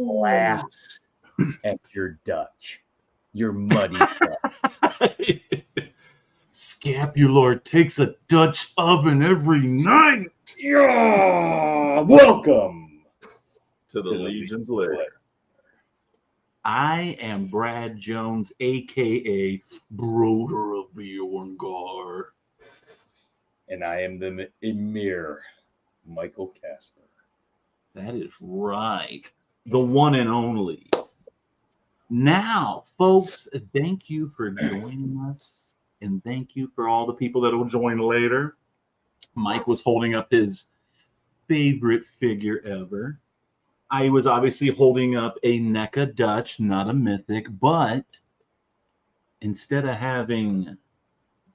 laughs at your Dutch, your muddy Dutch. Scapular takes a Dutch oven every night. Yeah, welcome To the Legion's Lair. I am Brad Jones, a.k.a. Broder of Bjorngar. And I am the Emir, Michael Casper. That is right. The one and only. Now, folks, thank you for joining us. And thank you for all the people that will join later. Mike was holding up his favorite figure ever. I was obviously holding up a NECA Dutch, not a Mythic, but instead of having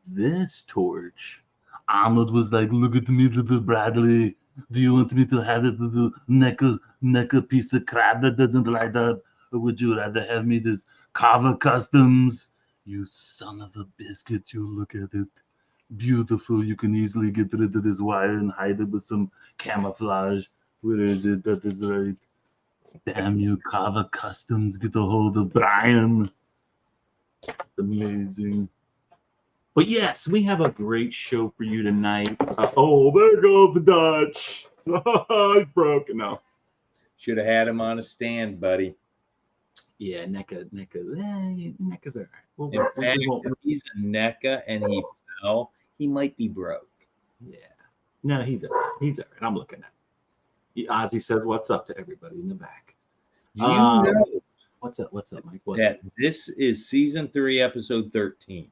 this torch, Arnold was like, look at me, little Bradley. Do you want me to have this little NECA piece of crap that doesn't light up? Or would you rather have me this Carver Customs? You son of a biscuit, you look at it. Beautiful. You can easily get rid of this wire and hide it with some camouflage. Where is it? That is right. Damn you, Carver Customs. Get a hold of Brian. It's amazing. But yes, we have a great show for you tonight. Oh, there goes the Dutch. He's broken now. Should have had him on a stand, buddy. Yeah, NECA's all right. In fact, if he's a NECA and he fell, he might be broke. Yeah. No, he's all right. He's all right. I'm looking at him. Ozzy says, what's up to everybody in the back? Do you know what's up, Mike? That this is season 3, episode 13?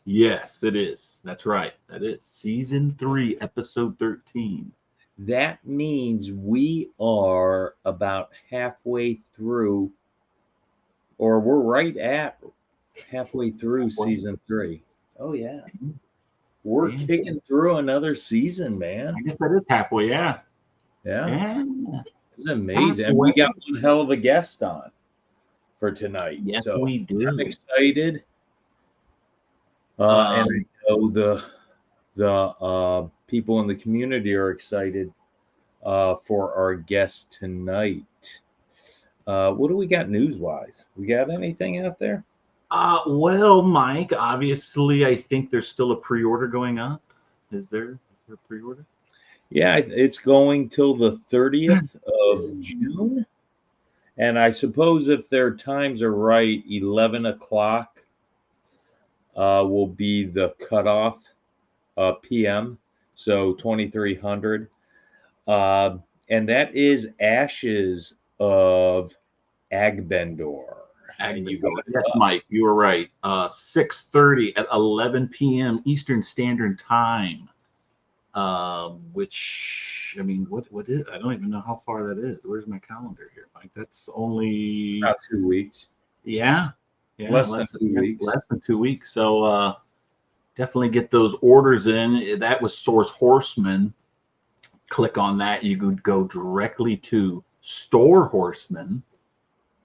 Yes, it is. That's right. That is season 3, episode 13. That means we are about halfway through, or we're right at halfway through season 3. Oh, yeah. We're kicking through another season, man. I guess that is halfway, yeah. Yeah. It's amazing. And we got one hell of a guest on for tonight. Yes, so we do. I'm excited. And I know the people in the community are excited for our guest tonight. What do we got news-wise? We got anything out there? Well, Mike, obviously, I think there's still a pre-order going up. Is there a pre-order? Yeah, it's going till the 30th of June. And I suppose if their times are right, 11 o'clock will be the cutoff p.m. So 2300. And that is Ashes of Agbendor. Yes, Mike, you were right. 6:30 at 11 p.m. Eastern Standard Time. Which, I mean, what is? I don't even know how far that is. Where's my calendar here, Mike? That's only about 2 weeks. Yeah. Less than 2 weeks. Less than 2 weeks. So definitely get those orders in. That was Source Horseman. Click on that. You could go directly to Store Horseman,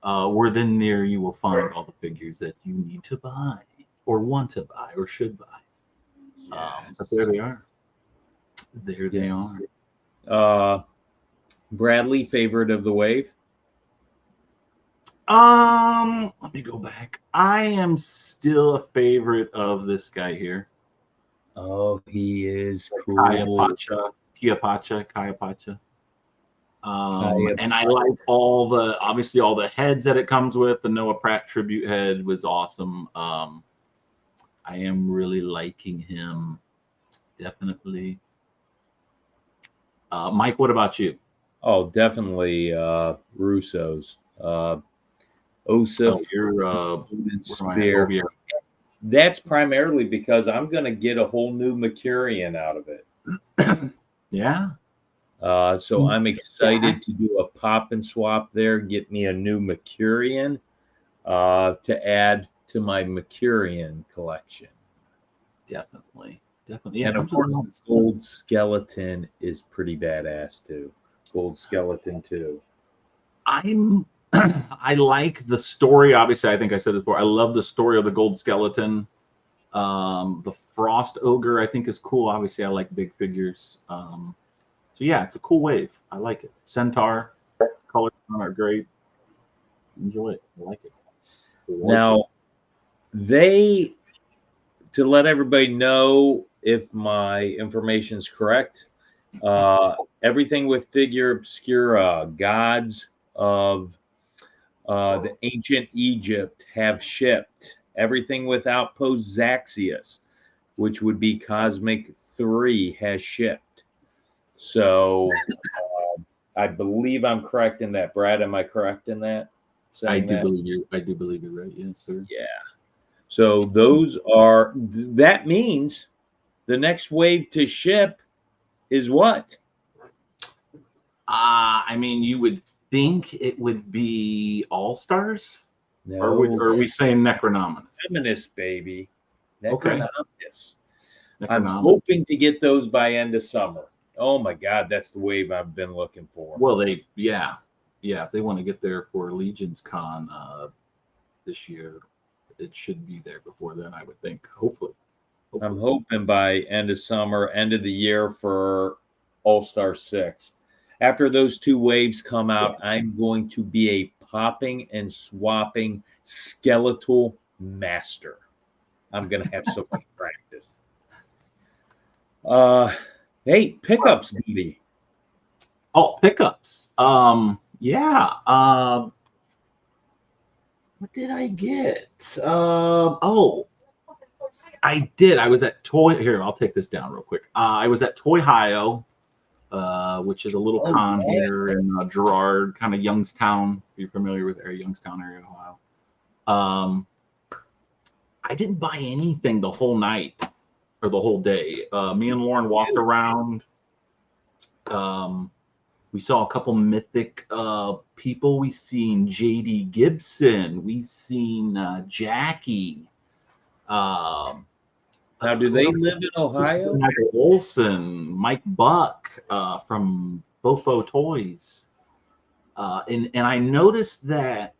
where then there you will find all the figures that you need to buy, or want to buy, or should buy. Yes. But there they are. There they are. Bradley, favorite of the wave? Let me go back. I am still a favorite of this guy here. Oh, he is cool. Kiapacha. And I like obviously all the heads that it comes with. The Noah Pratt tribute head was awesome. I am really liking him. Definitely. Mike, what about you? Oh, definitely Russo's. Osif, Spear. That's primarily because I'm going to get a whole new Mercurian out of it. Yeah. So I'm excited to do a pop and swap there, get me a new Mercurian to add to my Mercurian collection. Definitely. And of course, Gold Skeleton is pretty badass too. Gold Skeleton too. I like the story. Obviously, I think I said this before. I love the story of the Gold Skeleton. The Frost Ogre, I think, is cool. Obviously, I like big figures. So yeah, it's a cool wave. I like it. Centaur, colors on are great. Enjoy it. I like it. Now, to let everybody know if my information is correct, everything with Figure Obscura, gods of the ancient Egypt, have shipped. Everything with Outpost Zaxius, which would be Cosmic 3, has shipped. So I believe I'm correct in that. Brad, am I correct in that? I do believe you're right. Yes, sir. Yeah. So that means the next wave to ship is what? I mean, you would think it would be All Stars, No. or are we saying Necronominus? Feminist, baby. Okay. Necronominus. I'm hoping to get those by end of summer. Oh my God, that's the wave I've been looking for. Well, if they want to get there for Legion's Con this year, it should be there before then, I would think. Hopefully. I'm hoping by end of summer, end of the year for All-Star 6. After those two waves come out, I'm going to be a popping and swapping skeletal master. I'm going to have so much practice. Hey, pickups, baby. Oh, pickups. Yeah. What did I get? I did. I was at Toy. Here, I'll take this down real quick. I was at Toy Hio, which is a little con here in Girard, kind of Youngstown. If you're familiar with Youngstown area, Ohio. I didn't buy anything the whole night or the whole day. Me and Lauren walked around. We saw a couple mythic people. We seen J.D. Gibson. We seen Jackie. Now, do they live in Ohio? Michael Olson, Mike Buck from Bofo Toys. And I noticed that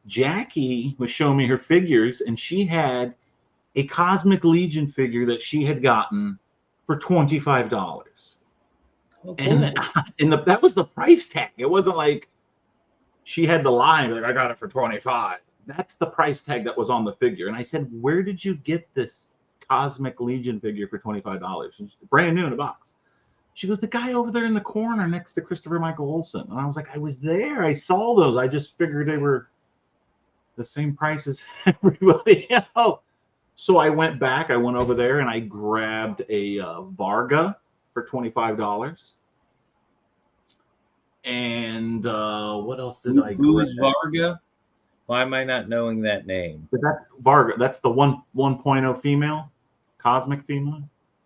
Jackie was showing me her figures, and she had a Cosmic Legion figure that she had gotten for $25. Okay. And that was the price tag. It wasn't like she had to lie and be like, I got it for 25. That's the price tag that was on the figure. And I said, where did you get this Cosmic Legion figure for $25? It's brand new in a box. She goes, the guy over there in the corner next to Christopher Michael Olson. And I was like, I was there. I saw those. I just figured they were the same price as everybody else. So I went back. I went over there and I grabbed a Varga for $25. And what else did I grab? Who's Varga? Why am I not knowing that name? That Varga, that's the 1.0 female, cosmic female.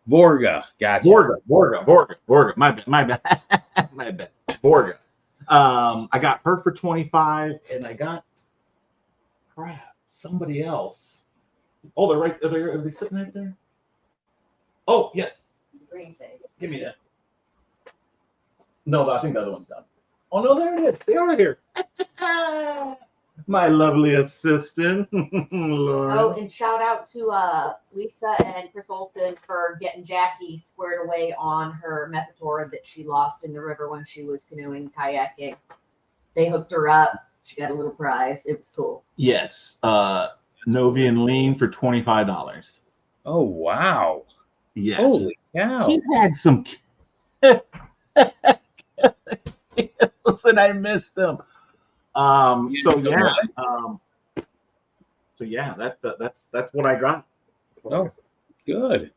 Vorga, gotcha. Vorga. My bad. My bad. Vorga. I got her for 25, and I got somebody else. Oh, they're right there. Are they sitting right there? Oh, yes. Green face. Give me that. No, I think the other one's done. Oh no, there it is. They are here. My lovely assistant. Oh, and shout out to Lisa and Chris Olson for getting Jackie squared away on her Mephitora that she lost in the river when she was canoeing, kayaking. They hooked her up. She got a little prize. It was cool. Yes. Novian Lean for $25. Oh, wow. Yes. Holy cow. He had some and I missed them. So yeah, that's what I got. Oh, good.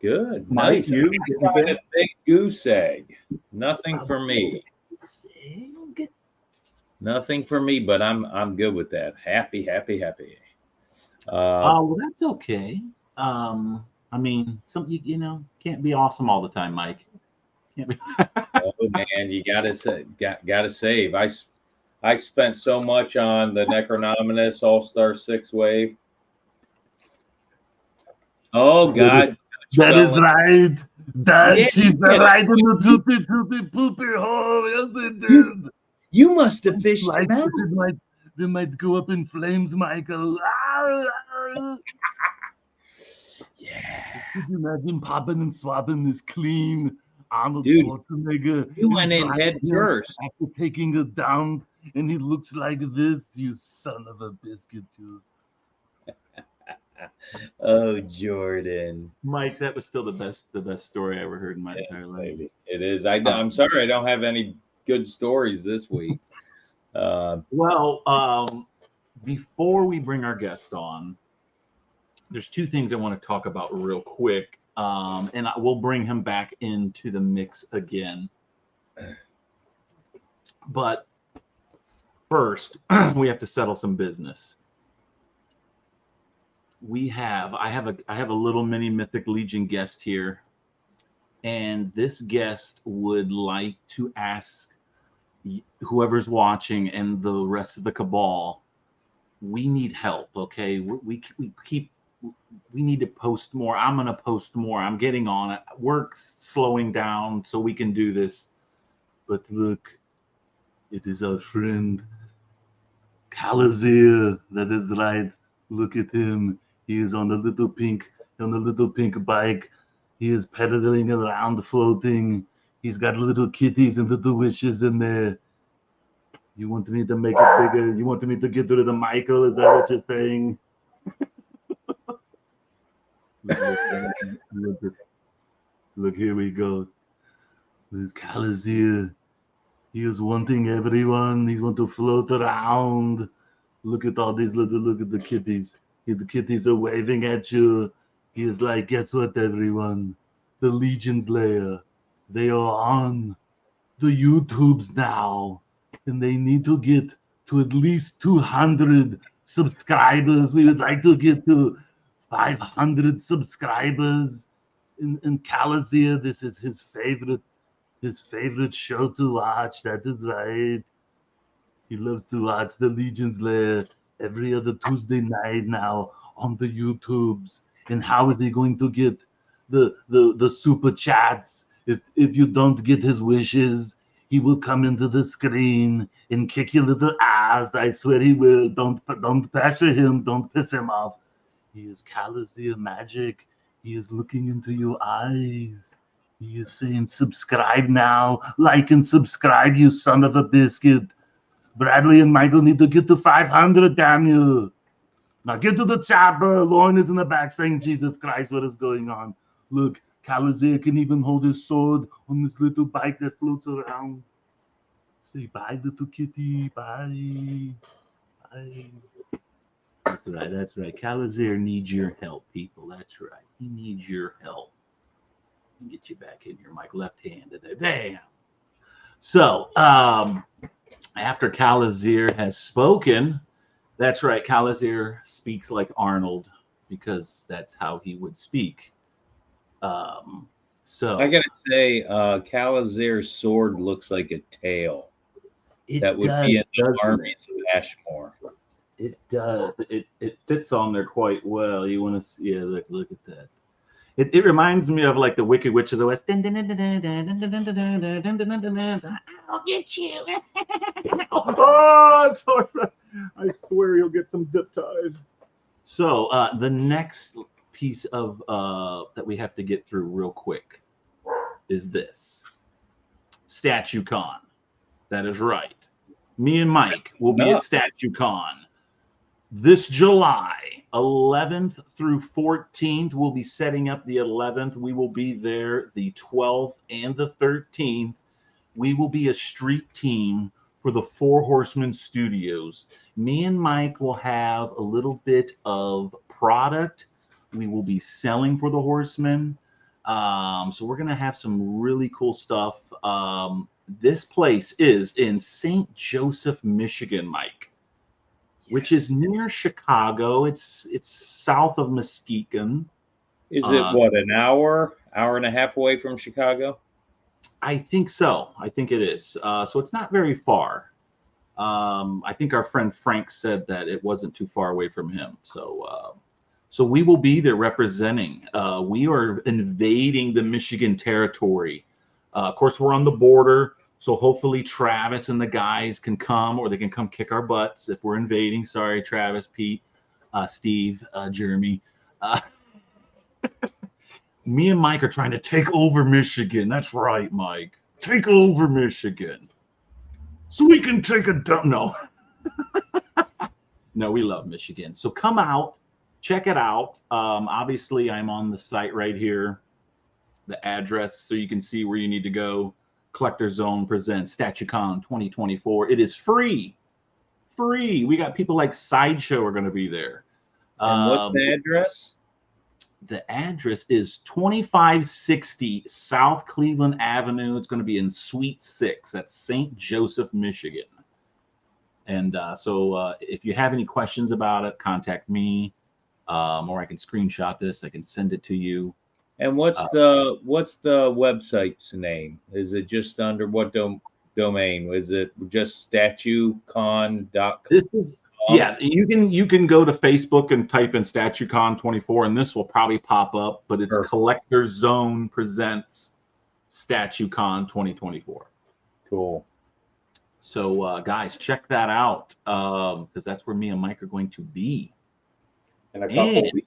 Good. Mike, Nice. You got a big goose egg. Nothing for me. Nothing for me, but I'm good with that. Happy. Well, that's okay. I mean, you know, can't be awesome all the time, Mike. Can't be. Oh man, you gotta save. I spent so much on the Necronominus All-Star 6 wave. Oh God. That is right. That she's right in the toothy poopy hole. Yes, it did. You must have fished them out. They might go up in flames, Michael. Yeah. Could you imagine popping and swapping this clean Arnold Dude, Schwarzenegger. you went in inside head him first. after taking a dump, and he looks like this. You son of a biscuit, you. Oh, Jordan. Mike, that was still the best story I ever heard in my Yes, entire life. baby. It is. I'm sorry I don't have any good stories this week. Well, before we bring our guest on, there's two things I want to talk about real quick, and we'll bring him back into the mix again. But first, we have to settle some business. I have a little mini Mythic Legion guest here, and this guest would like to ask whoever's watching and the rest of the cabal, we need help. Okay, we need to post more. I'm gonna post more. I'm getting on it. Work's slowing down so we can do this. But look, it is our friend Calazir. That is right. Look at him. He is on the little pink bike. He is pedaling around, floating. He's got little kitties and little wishes in there. You want me to make it bigger? You want me to get rid of the Michael? Is that what you're saying? Look, here we go. This Calazir. He is wanting everyone. He want to float around. Look at all these look at the kitties. The kitties are waving at you. He is like, guess what, everyone? The Legion's lair. They are on the YouTubes now. And they need to get to at least 200 subscribers. We would like to get to 500 subscribers. In Calazir, this is his favorite show to watch. That is right. He loves to watch the Legion's Lair every other Tuesday night now on the YouTubes. And how is he going to get the super chats? If you don't get his wishes, he will come into the screen and kick your little ass. I swear he will. Don't pressure him. Don't piss him off. He is Calazir magic. He is looking into your eyes. He is saying, subscribe now. Like and subscribe, you son of a biscuit. Bradley and Michael need to get to 500, damn you. Now get to the chat, bro. Lauren is in the back saying, Jesus Christ, what is going on? Look, Calazir can even hold his sword on this little bike that floats around. Say bye, little kitty. Bye. Bye. That's right. Calazir needs your help, people. That's right. He needs your help. Get you back in here, Mike. Left-handed. Damn. So, after Calazir has spoken, that's right, Calazir speaks like because that's how he would speak. So I gotta say, Calazir's sword looks like a tail. That would be in the armies of Ashmore. It does. It fits on there quite well. You want to see? Yeah, look at that. It reminds me of like the Wicked Witch of the West. I'll get you. Oh, I swear you'll get some zip ties. So the next piece of that we have to get through real quick is this StatueCon. That is right. Me and Mike will be at StatueCon this July 11th through 14th. We'll be setting up the 11th. We will be there the 12th and the 13th. We will be a street team for the Four Horsemen Studios. Me and Mike will have a little bit of product we will be selling for the Horsemen. So we're going to have some really cool stuff. This place is in St. Joseph, Michigan, Mike, which is near Chicago. It's south of Muskegon. Is it what, an hour and a half away from Chicago? I think so. I think it is. So it's not very far. I think our friend Frank said that it wasn't too far away from him. So we will be there representing. We are invading the Michigan territory. Of course, we're on the border. So hopefully Travis and the guys can come, or they can come kick our butts if we're invading. Sorry, Travis, Pete, Steve, Jeremy. Me and Mike are trying to take over Michigan. That's right, Mike. Take over Michigan. So we can take a dump. No. No, we love Michigan. So come out, check it out. Obviously, I'm on the site right here, the address, so you can see where you need to go. Collector Zone presents StatueCon 2024. It is free. Free. We got people like Sideshow are going to be there. And what's the address? The address is 2560 South Cleveland Avenue. It's going to be in Suite 6 at St. Joseph, Michigan. And so if you have any questions about it, contact me, or I can screenshot this. I can send it to you. And what's the website's name? Is it just under what domain? Is it just statuecon.com? This is yeah. You can go to Facebook and type in StatueCon 24, and this will probably pop up. But it's Perfect. Collector Zone presents StatueCon 2024. Cool. So guys, check that out because that's where me and Mike are going to be. In a couple weeks.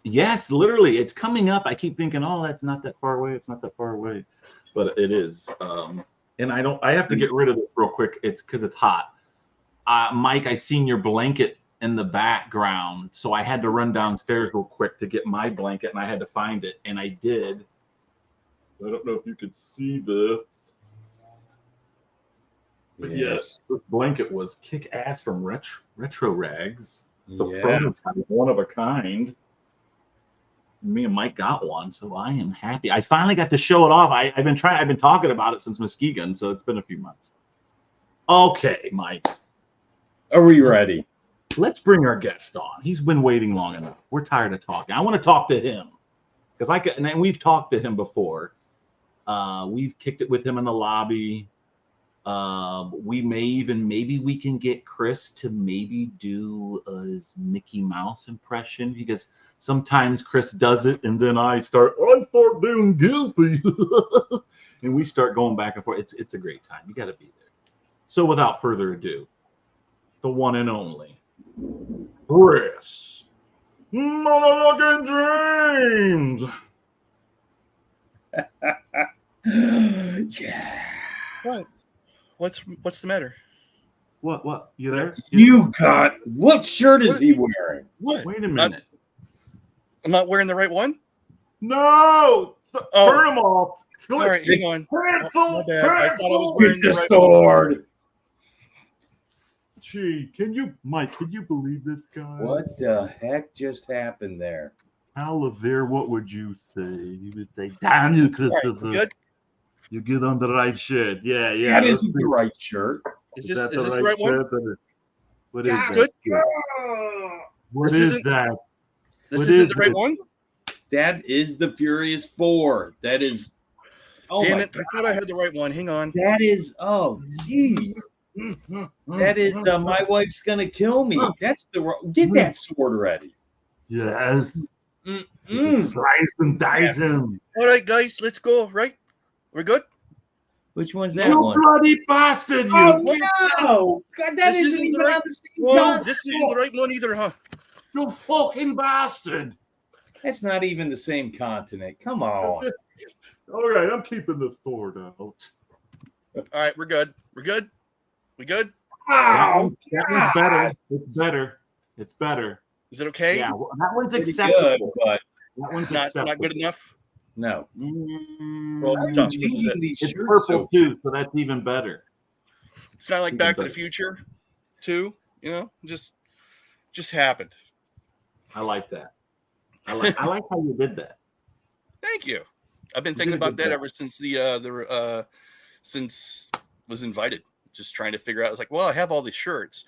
Yes, literally, it's coming up. I keep thinking, oh, that's not that far away. It's not that far away, but it is. And I have to get rid of this real quick. It's because it's hot. Mike, I seen your blanket in the background, so I had to run downstairs real quick to get my blanket, and I had to find it, and I did. I don't know if you could see this. But yes, this blanket was kick ass from Retro Rags. It's a prototype, one of a kind. Me and Mike got one, so I am happy. I finally got to show it off. I've been talking about it since Muskegon, so it's been a few months. Okay, Mike. Are we ready? Let's bring our guest on. He's been waiting long enough. We're tired of talking. I want to talk to him because and we've talked to him before. We've kicked it with him in the lobby. Maybe we can get Chris to maybe do his Mickey Mouse impression because sometimes Chris does it and then I start doing Goofy and we start going back and forth. It's a great time. You got to be there. So without further ado, the one and only Chris motherfucking James. Yeah. What? What's the matter? What? You there? What shirt is he wearing? What? Wait a minute. I'm not wearing the right one? No! Turn him off. All right, hang on. Cancel. My bad. I thought I was wearing Get the the right sword. Gee, Mike, can you believe this guy? What the heck just happened there? Alavere, what would you say? You would say, damn you, Christopher. All right, good? You get on the right shirt. Yeah. That isn't the right shirt. Is this the right one? What is that? Good? What This is isn't- that? This What isn't is the right it? one? That is the Furious 4. That is. Oh Damn my it. God. I thought I had the right one. Hang on. That is. Oh, geez. That is. My wife's gonna kill me. That's the. Get that sword ready. Yes. Mm-mm. Slice and dice him. All right, guys, let's go. Right? We're good? Which one's that You one? bloody bastard, you. Oh no! God, that This isn't isn't even the right- on the same Whoa, gun. this isn't the right one either, huh? You fucking bastard. That's not even the same continent. Come on. All right, I'm keeping the sword out. All right, we're good. We're good? We good? Ow! That one's better. It's better. It's better. Is it okay? Yeah, well, that one's Pretty acceptable. good, but That one's Not acceptable. good enough? no. Well, Why are you tough. This is changing it. these It's shirts purple so- too, so that's even better. It's not like Even Back to better. the Future 2, you know? Just happened. I like that. I like how you did that. Thank you. I've been You thinking did a about good that job. ever since since was invited. Just trying to figure out. I was like, well, I have all these shirts.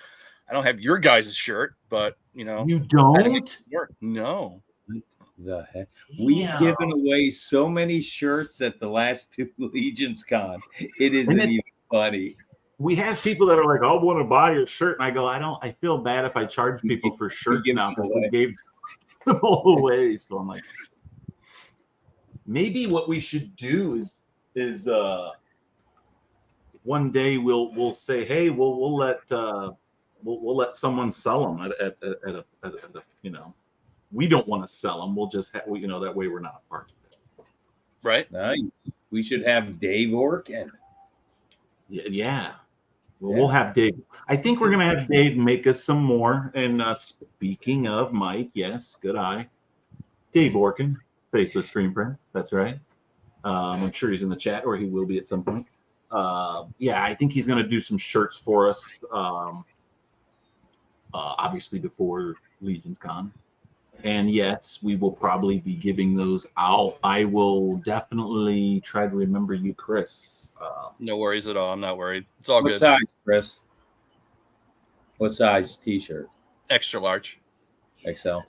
I don't have your guys' shirt, but you know, You how to make don't? it work. No. The heck? We've Yeah. given away so many shirts at the last 2 Legions Con. It isn't it- even funny. We have people that are like, I want to buy a shirt. And I go, I feel bad if I charge people for shirts give now them because away. we gave them all away. So I'm like, maybe what we should do is one day we'll say, hey, we'll let someone sell them at a we don't want to sell them. We'll just have, you know, that way we're not a part of it. Right. Nice. We should have Dave Orkin. Yeah. Well, Yeah. we'll have Dave. I think we're gonna have Dave make us some more. And speaking of Mike, yes, good eye. Dave Orkin, Faithless Screen Print. That's right. I'm sure he's in the chat, or he will be at some point. Yeah, I think he's gonna do some shirts for us. Obviously before Legion's Con. And yes, we will probably be giving those out. I will definitely try to remember you, Chris. No worries at all. I'm not worried. It's all What good. size, Chris? What size T-shirt? Extra large. XL.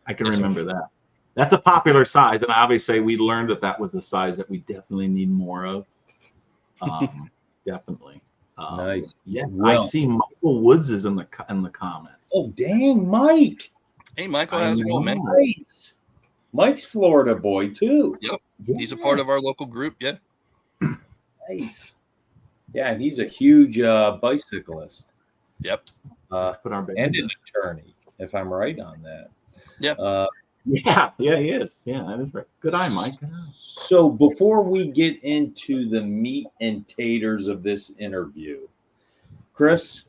I can Yes, sir. remember that. That's a popular size, and obviously we learned that that was the size that we definitely need more of. Definitely. Nice. Yeah, Well, I see Michael Woods is in the comments. oh, dang, Mike. Hey, Michael, I how's it going, man? know. Nice. Mike's Florida boy, too. Yep. Yeah. He's a part of our local group. Yeah. Nice. Yeah, and he's a huge bicyclist. Yep. Put our And an attorney, if I'm right on that. Yeah. Yeah, he is. Yeah, that is right. Good eye, Mike. So before we get into the meat and taters of this interview, Chris,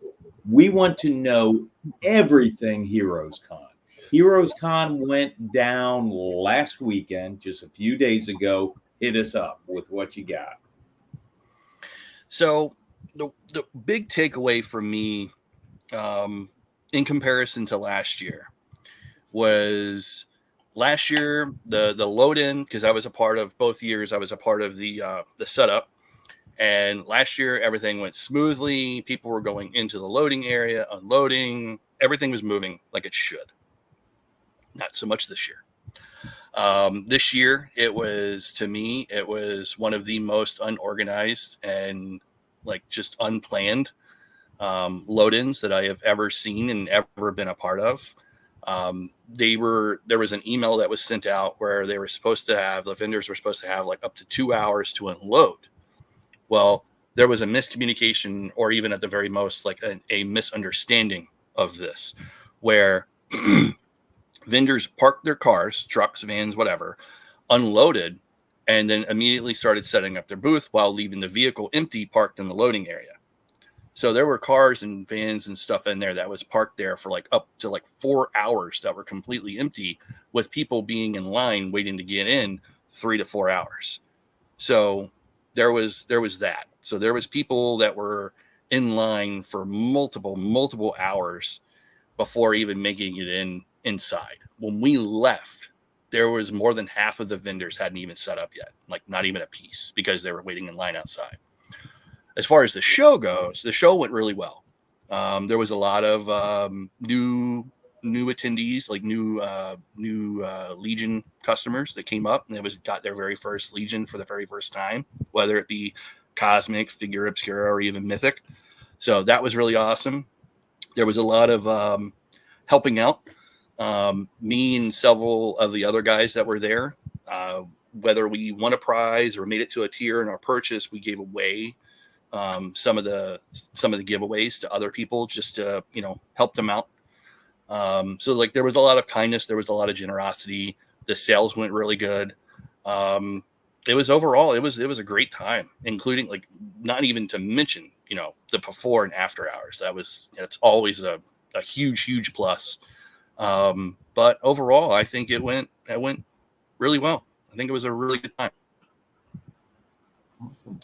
we want to know everything Heroes Con. Heroes Con went down last weekend, just a few days ago. Hit us up with what you got. So the big takeaway for me, in comparison to last year, was last year the load in, because I was a part of both years. I was a part of the setup, and last year everything went smoothly. People were going into the loading area, unloading. Everything was moving like it should. Not so much this year. This year, it was, to me, it was one of the most unorganized and like just unplanned load-ins that I have ever seen and ever been a part of. There was an email that was sent out where they were supposed to have, the vendors were supposed to have like up to 2 hours to unload. Well, there was a miscommunication, or even at the very most, like a misunderstanding of this, where vendors parked their cars, trucks, vans, whatever, unloaded, and then immediately started setting up their booth while leaving the vehicle empty, parked in the loading area. So there were cars and vans and stuff in there that was parked there for like up to like 4 hours that were completely empty, with people being in line waiting to get in 3 to 4 hours. So there was that. So there was people that were in line for multiple hours before even making it inside. When we left, there was more than half of the vendors hadn't even set up yet, like not even a piece, because they were waiting in line outside. As far as the show goes, the show went really well. There was a lot of new attendees, like new Legion customers that came up and got their very first Legion for the very first time, whether it be Cosmic, Figure Obscura, or even Mythic. So that was really awesome. There was a lot of helping out. Me and several of the other guys that were there, whether we won a prize or made it to a tier in our purchase, we gave away some of the giveaways to other people just to, help them out. So like there was a lot of kindness, there was a lot of generosity. The sales went really good. It was a great time, including, like, not even to mention, the before and after hours. It's always a huge plus. But overall, I think it went really well. I think it was a really good time. Awesome.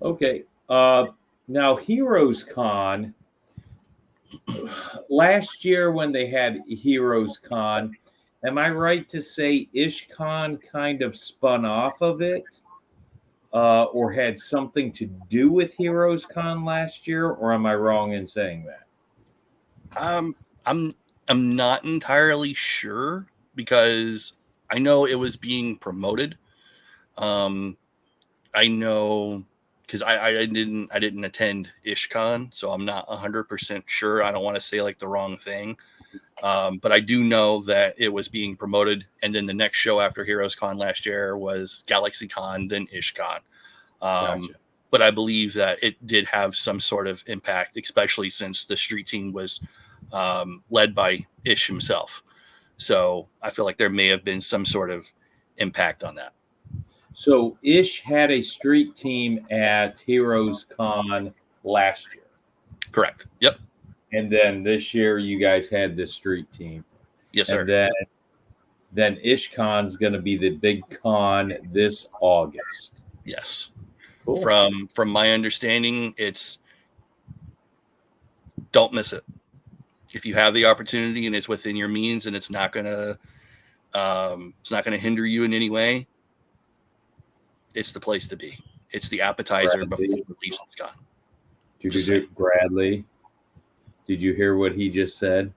Okay. Now, Heroes Con, last year when they had Heroes Con, am I right to say IshCon kind of spun off of it, or had something to do with Heroes Con last year, or am I wrong in saying that? I'm not entirely sure, because I know it was being promoted. I know, because I didn't attend IshCon, so I'm not 100% sure. I don't want to say like the wrong thing, but I do know that it was being promoted. And then the next show after Heroes Con last year was GalaxyCon, then IshCon. Gotcha. But I believe that it did have some sort of impact, especially since the street team was led by Ish himself. So I feel like there may have been some sort of impact on that. So Ish had a street team at Heroes Con last year. Correct. Yep. And then this year you guys had the street team. Yes, sir. And then IshCon's going to be the big con this August. Yes. Cool. From my understanding, don't miss it. If you have the opportunity and it's within your means and it's not gonna hinder you in any way, it's the place to be. It's the appetizer before the season's gone. Bradley, did you hear what he just said?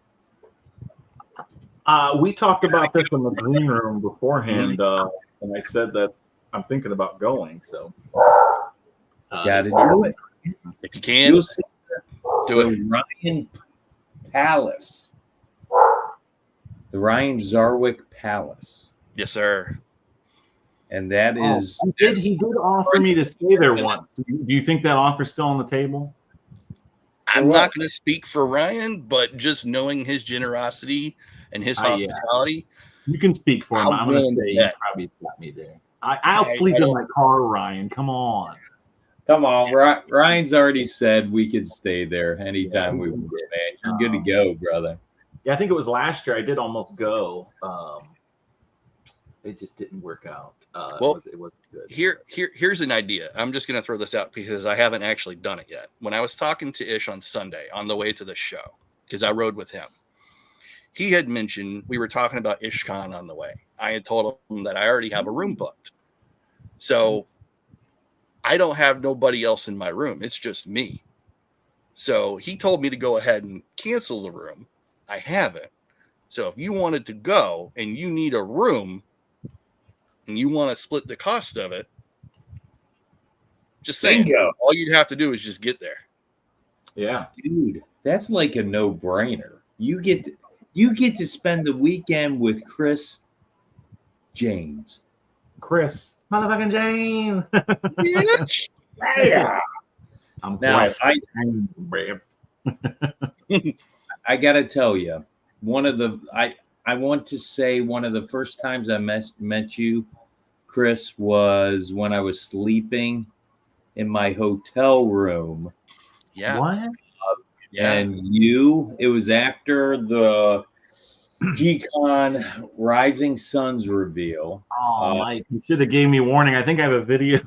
We talked about this in the green room beforehand, and I said that I'm thinking about going. So, gotta do it if you can. Do it. Ryan Palace, the Ryan Zarwick Palace. Yes, sir. And that is he did offer me to stay there once. Do you think that offer's still on the table? I'm not going to speak for Ryan, but just knowing his generosity and his hospitality, you can speak for him. I'm going to say he probably got me there. I'll sleep in my car, Ryan. Come on. Ryan's already said we could stay there anytime we want, man. You're good to go, brother. Yeah, I think it was last year. I did almost go. It just didn't work out. It wasn't good. Here's an idea. I'm just going to throw this out because I haven't actually done it yet. When I was talking to Ish on Sunday on the way to the show, because I rode with him, he had mentioned we were talking about IshCon on the way. I had told him that I already have a room booked. So I don't have nobody else in my room. It's just me. So he told me to go ahead and cancel the room. I haven't. So if you wanted to go and you need a room and you want to split the cost of it, just saying, all you'd have to do is just get there. Yeah. Dude, that's like a no-brainer. You get to spend the weekend with Chris James. Chris motherfucking James. Yeah. I gotta tell you, I want to say one of the first times I met you, Chris, was when I was sleeping in my hotel room. Yeah. What? And it was after the G-Con Rising Suns reveal. Oh, Mike, you should have gave me warning. I think I have a video.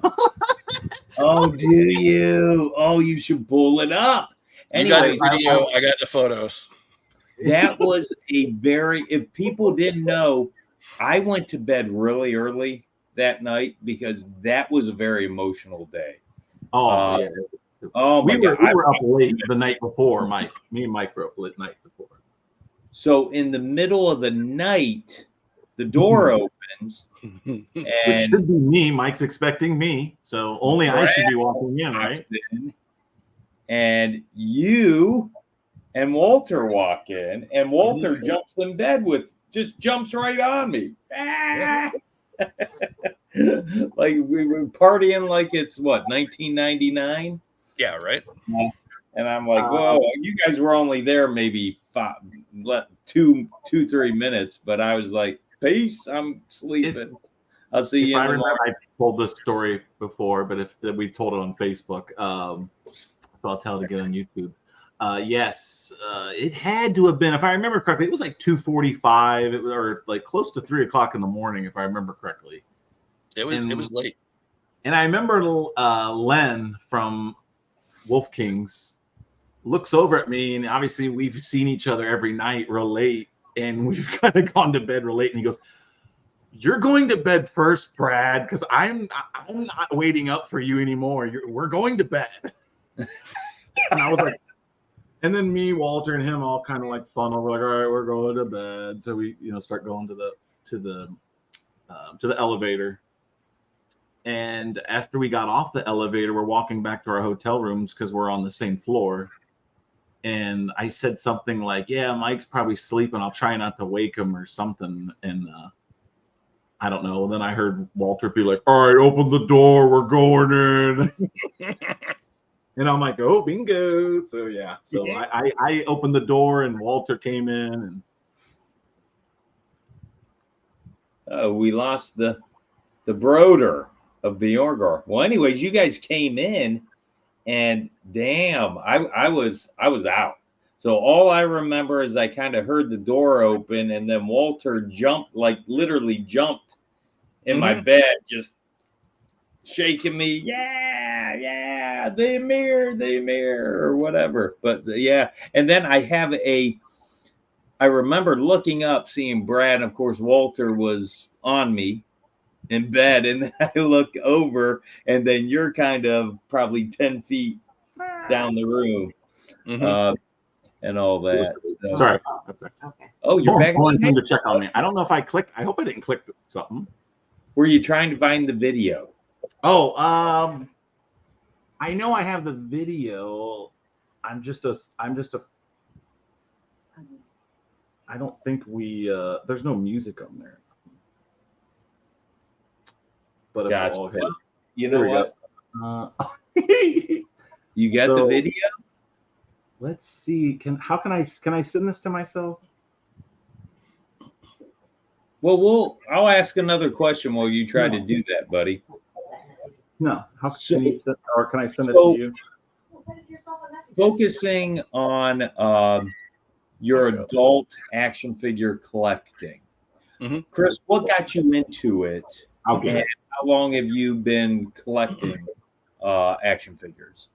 Oh, do you? Oh, you should pull it up. You got the video. I got the photos. That was if people didn't know, I went to bed really early that night because that was a very emotional day. Oh, yeah. Oh, we were up late the night before, Mike. Me and Mike were up late night before. So in the middle of the night, the door opens. Which should be me. Mike's expecting me. So only I should be walking in, right? And you and Walter walk in, and Walter jumps in bed jumps right on me. Ah! Like we were partying like it's 1999? Yeah, right. And I'm like, whoa, you guys were only there maybe 3 minutes, but I was like, peace, I'm sleeping. I'll see you. I remember I told this story before, but if we told it on Facebook, so I'll tell it again on YouTube. Yes, it had to have been, if I remember correctly, it was like 2:45, or like close to 3 o'clock in the morning, if I remember correctly. It was late. And I remember Len from Wolf Kings looks over at me, and obviously we've seen each other every night real late, and we've kind of gone to bed real late, and he goes, "You're going to bed first, Brad, because I'm not waiting up for you anymore. We're going to bed." And I was like, and then me, Walter, and him all kind of like funnel. We're like, all right, we're going to bed. So we, start going to the elevator. And after we got off the elevator, we're walking back to our hotel rooms because we're on the same floor. And I said something like, "Yeah, Mike's probably sleeping. I'll try not to wake him," or something. And I don't know. Then I heard Walter be like, "All right, open the door. We're going in." And I'm like, "Oh, bingo." So yeah. So I opened the door and Walter came in, and We lost the broder of Bjorgar. Well, anyways, you guys came in, and damn, I was out. So all I remember is I kind of heard the door open, and then Walter jumped, like literally jumped in my bed, just shaking me. Yeah, yeah, the mirror, or whatever. But yeah, and then I remember looking up, seeing Brad. Of course, Walter was on me in bed, and then I look over, and then you're kind of probably 10 feet down the room, and all that. So, Sorry. Okay. oh, you're back. One thing to check on me. I don't know if I clicked. I hope I didn't click something. Were you trying to find the video? Oh, I know I have the video. I don't think there's no music on there. But Gotcha. okay. You know what? You got the video? Let's see. Can I send this to myself? Well, I'll ask another question while you try to do that, buddy. No. How So- can you send, or can I send it to you? Focusing on your adult action figure collecting. Chris, what got you into it? Okay. And how long have you been collecting action figures?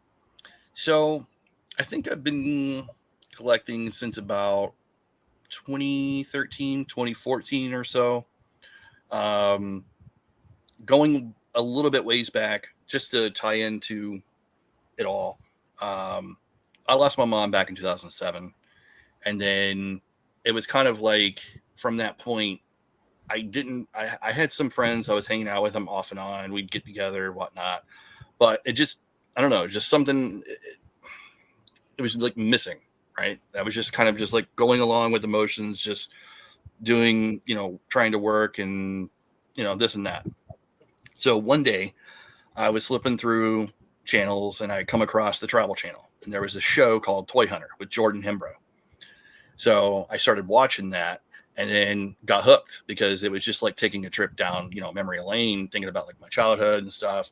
So I think I've been collecting since about 2013, 2014 or so. Going a little bit ways back, just to tie into it all. I lost my mom back in 2007. And then it was kind of like from that point, I had some friends I was hanging out with them off and on. We'd get together, whatnot. But it just, I don't know, just something, it was like missing, right? I was just kind of just like going along with emotions, just doing, trying to work and, this and that. So one day I was flipping through channels and I come across the Travel Channel, and there was a show called Toy Hunter with Jordan Hembrough. So I started watching that and then got hooked because it was just like taking a trip down, memory lane, thinking about like my childhood and stuff.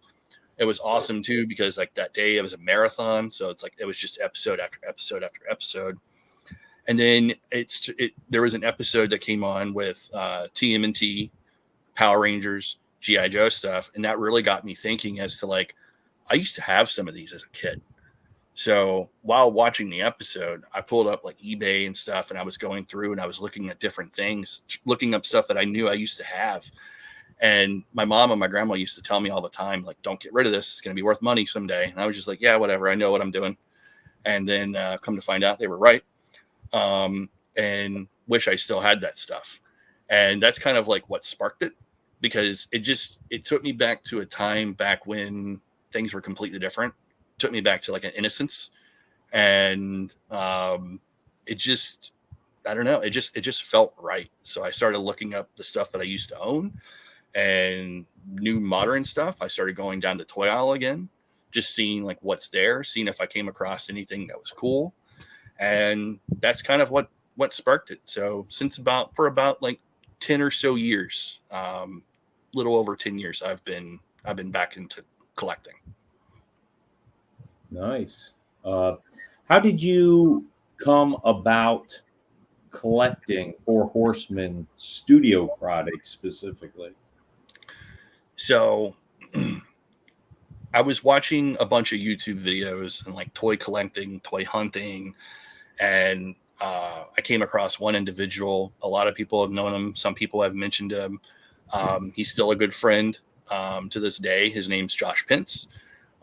It was awesome too, because like that day it was a marathon. So it's like, it was just episode after episode after episode. And then there was an episode that came on with TMNT, Power Rangers, G.I. Joe stuff. And that really got me thinking as to like, I used to have some of these as a kid. So while watching the episode, I pulled up like eBay and stuff, and I was going through and I was looking at different things, looking up stuff that I knew I used to have. And my mom and my grandma used to tell me all the time, like, don't get rid of this. It's going to be worth money someday. And I was just like, yeah, whatever. I know what I'm doing. And then come to find out they were right. And wish I still had that stuff. And that's kind of like what sparked it, because it took me back to a time back when things were completely different. It took me back to like an innocence. And it just, I don't know, it just felt right. So I started looking up the stuff that I used to own and new modern stuff. I started going down the toy aisle again, just seeing like what's there, seeing if I came across anything that was cool. And that's kind of what sparked it. So for about like 10 or so years, little over 10 years, I've been back into collecting. Nice. How did you come about collecting Four Horsemen studio products specifically? So I was watching a bunch of YouTube videos and like toy collecting, toy hunting, and I came across one individual. A lot of people have known him. Some people have mentioned him. He's still a good friend to this day. His name's Josh Pence.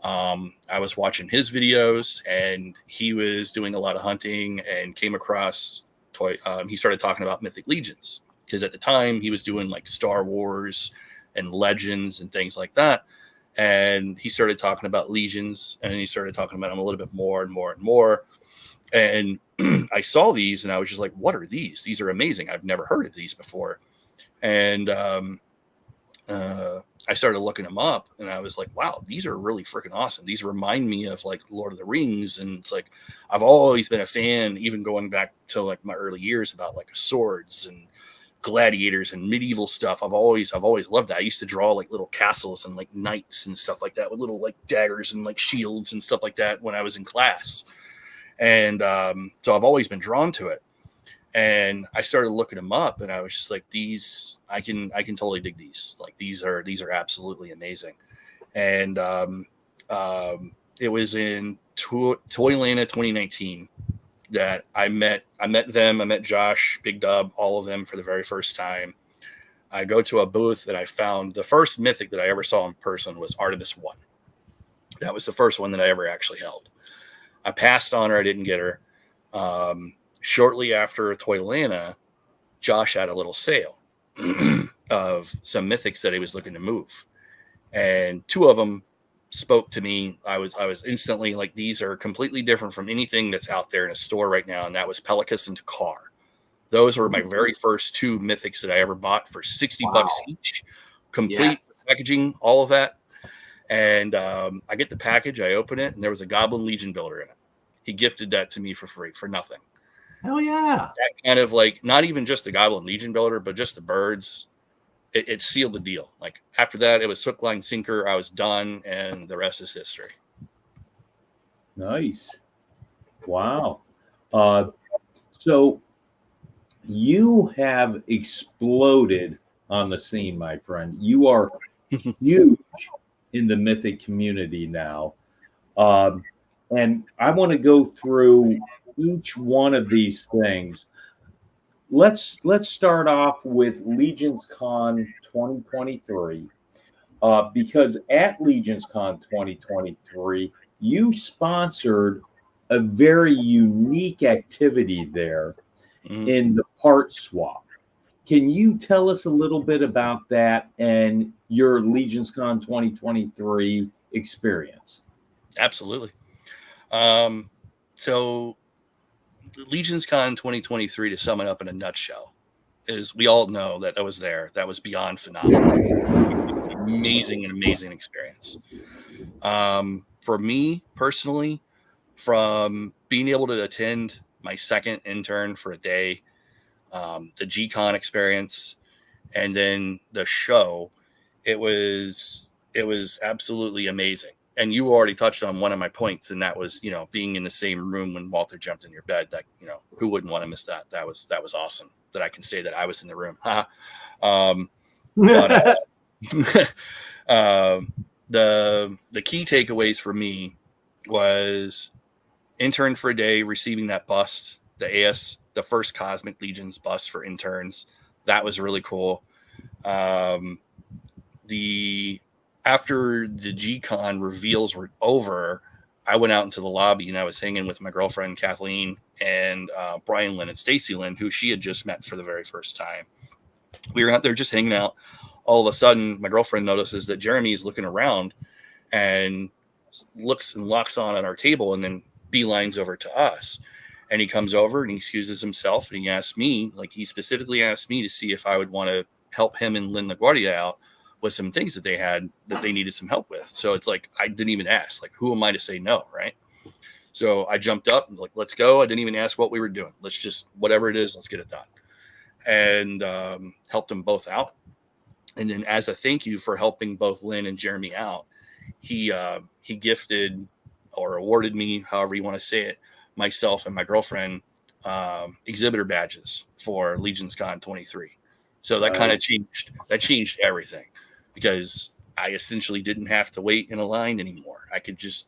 I was watching his videos, and he was doing a lot of hunting and came across he started talking about Mythic Legions, because at the time he was doing like Star Wars and Legends and things like that. And he started talking about Legions, and he started talking about them a little bit more and more and more. And I saw these and I was just like, what are these? These are amazing. I've never heard of these before. And I started looking them up, and I was like, wow, these are really freaking awesome. These remind me of like Lord of the Rings. And it's like, I've always been a fan, even going back to like my early years, about like swords and gladiators and medieval stuff. I've always loved that. I used to draw like little castles and like knights and stuff like that with little like daggers and like shields and stuff like that when I was in class. And so I've always been drawn to it. And I started looking them up, and I was just like, these, I can totally dig these. Like these are absolutely amazing. And it was in Toylanta 2019 that I met them. I met Josh, Big Dub, all of them for the very first time. I go to a booth and I found the first mythic that I ever saw in person was Artemis 1. That was the first one that I ever actually held. I passed on her. I didn't get her. Shortly after Toylanta, Josh had a little sale of some mythics that he was looking to move. And two of them spoke to me. I was instantly like, these are completely different from anything that's out there in a store right now. And that was Pelicus and Takar. Those were my very first two mythics that I ever bought for $60 each, complete packaging, all of that. And I get the package, I open it, and there was a Goblin Legion builder in it. He gifted that to me for free, for nothing. Hell yeah. That kind of like, not even just the Goblin Legion builder, but just the birds. It sealed the deal. Like after that, it was hook, line, sinker. I was done, and the rest is history. Nice. Wow. So you have exploded on the scene, my friend. You are huge in the mythic community now. And I want to go through each one of these things. Let's start off with Legions Con 2023, because at Legions Con 2023, you sponsored a very unique activity there in the part swap. Can you tell us a little bit about that and your Legions Con 2023 experience? Absolutely. So Legions Con 2023, to sum it up in a nutshell, is we all know that I was there. That was beyond phenomenal. Amazing experience. For me personally, from being able to attend my second intern for a day, the G-Con experience, and then the show, it was absolutely amazing. And you already touched on one of my points, and that was, being in the same room when Walter jumped in your bed. That, who wouldn't want to miss that? That was awesome. That I can say that I was in the room. But the key takeaways for me was intern for a day, receiving that bust, the first Cosmic Legions bust for interns. That was really cool. After the G-Con reveals were over, I went out into the lobby and I was hanging with my girlfriend, Kathleen, and Brian Lynn and Stacy Lynn, who she had just met for the very first time. We were out there just hanging out. All of a sudden, my girlfriend notices that Jeremy is looking around and looks and locks on at our table and then beelines over to us. And he comes over and he excuses himself and he asked me, he specifically asked me to see if I would want to help him and Lynn LaGuardia out with some things that they needed some help with. So it's like, I didn't even ask, who am I to say no? Right. So I jumped up and let's go. I didn't even ask what we were doing. Let's just, whatever it is, let's get it done. And helped them both out. And then as a thank you for helping both Lynn and Jeremy out, he gifted or awarded me, however you want to say it, myself and my girlfriend, exhibitor badges for Legions Con 23. So that kind of changed everything, because I essentially didn't have to wait in a line anymore. I could just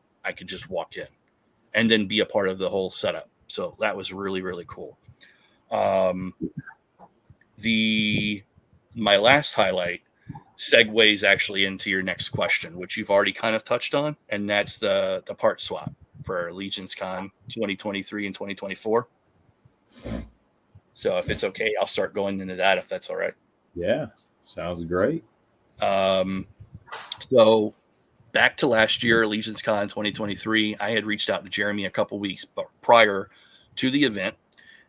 walk in and then be a part of the whole setup. So that was really, really cool. My last highlight segues actually into your next question, which you've already kind of touched on, and that's the part swap for Legions Con 2023 and 2024. So if it's okay, I'll start going into that, if that's all right. Yeah, sounds great. So back to last year, Legions Con 2023, I had reached out to Jeremy a couple weeks prior to the event,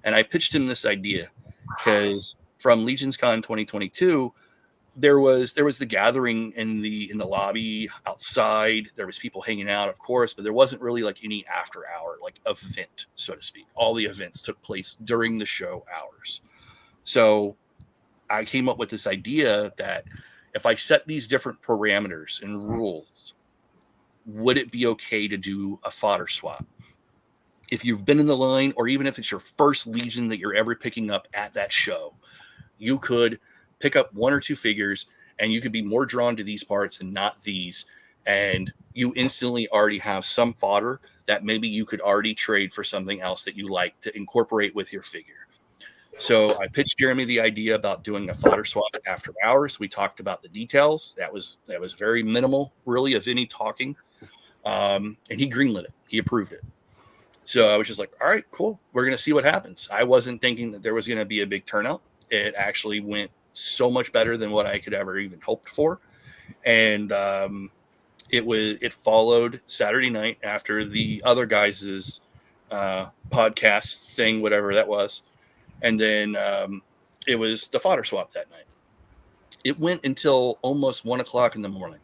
and I pitched him this idea because from Legions Con 2022, there was the gathering in the lobby outside. There was people hanging out, of course, but there wasn't really any after hour event, so to speak. All the events took place during the show hours. So I came up with this idea that if I set these different parameters and rules, would it be okay to do a fodder swap? If you've been in the line, or even if it's your first Legion that you're ever picking up at that show, you could pick up 1 or 2 figures and you could be more drawn to these parts and not these. And you instantly already have some fodder that maybe you could already trade for something else that you like to incorporate with your figure. So I pitched Jeremy the idea about doing a fodder swap after hours. We talked about the details. That was very minimal, really, of any talking. And he greenlit it. He approved it. So I was just like, all right, cool. We're going to see what happens. I wasn't thinking that there was going to be a big turnout. It actually went so much better than what I could ever even hoped for. And it followed Saturday night after the other guys' podcast thing, whatever that was. And then it was the fodder swap that night. It went until almost 1 o'clock in the morning.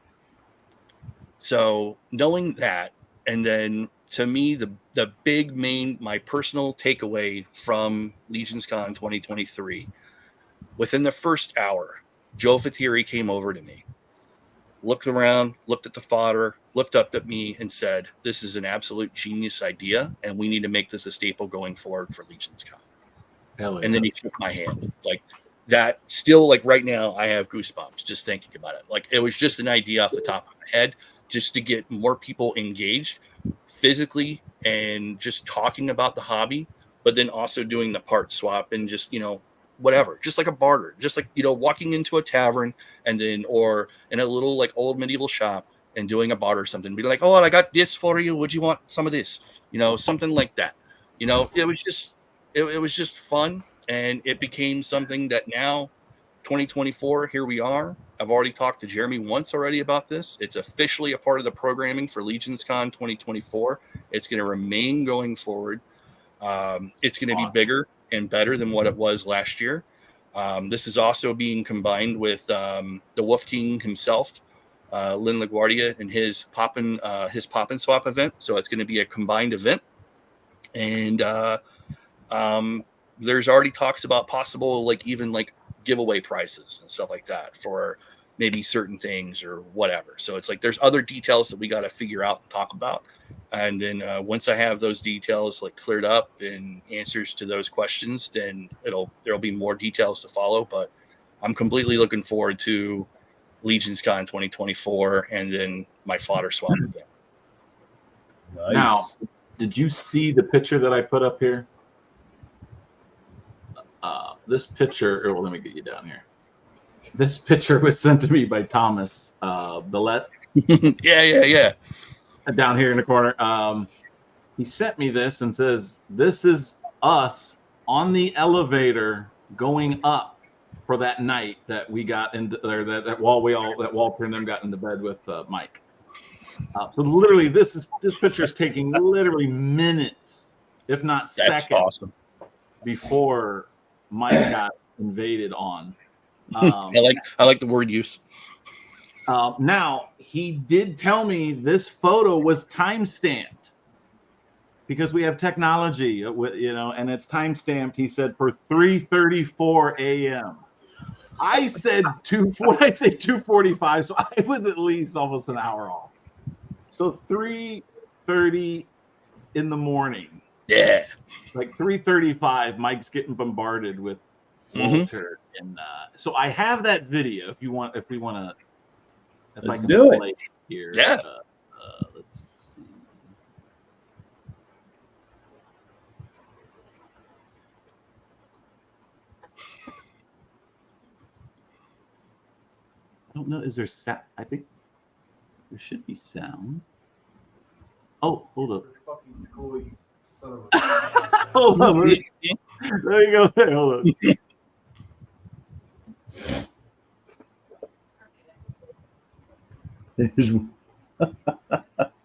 So knowing that, and then to me, the big main, my personal takeaway from Legions Con 2023, within the first hour, Joe Fatiri came over to me, looked around, looked at the fodder, looked up at me and said, this is an absolute genius idea, and we need to make this a staple going forward for Legions Con. And then he shook my hand. Like that, still, like right now, I have goosebumps just thinking about it. Like it was just an idea off the top of my head, just to get more people engaged physically and just talking about the hobby, but then also doing the part swap and just, whatever, just like a barter, just like, walking into a tavern and then, or in a little like old medieval shop and doing a barter or something, be like, oh, I got this for you. Would you want some of this? Something like that. It was just fun, and it became something that now 2024, here we are. I've already talked to Jeremy once already about this. It's officially a part of the programming for Legions Con 2024. It's going to remain going forward. It's going to be bigger and better than what it was last year. This is also being combined with the Wolf King himself, Lynn LaGuardia, and his Poppin' Swap event. So it's going to be a combined event. And there's already talks about possible, even giveaway prices and stuff like that for maybe certain things or whatever. So it's like there's other details that we got to figure out and talk about. And then once I have those details cleared up and answers to those questions, then there'll be more details to follow. But I'm completely looking forward to Legions Con 2024 and then my fodder swap event. Nice. Now, did you see the picture that I put up here? This picture, let me get you down here. This picture was sent to me by Thomas Billette. Yeah. Down here in the corner. He sent me this and says, this is us on the elevator going up for that night that we got into there, that Walter and them got into bed with Mike. So literally this picture is taking literally minutes, if not seconds, awesome, before Mike got invaded on. I like the word use. Now he did tell me this photo was time-stamped because we have technology, and it's time-stamped. He said for 3:34 a.m. I said 2:45, so I was at least almost an hour off. So 3:30 in the morning. Yeah. Like 3:35, Mike's getting bombarded with Walter. And so I have that video if we want to, if let's I can do play it here. Yeah. Let's see. I don't know. Is there sound? I think there should be sound. Oh, hold up. Fucking cool, you son of a. Hold on. There you go. Hold on.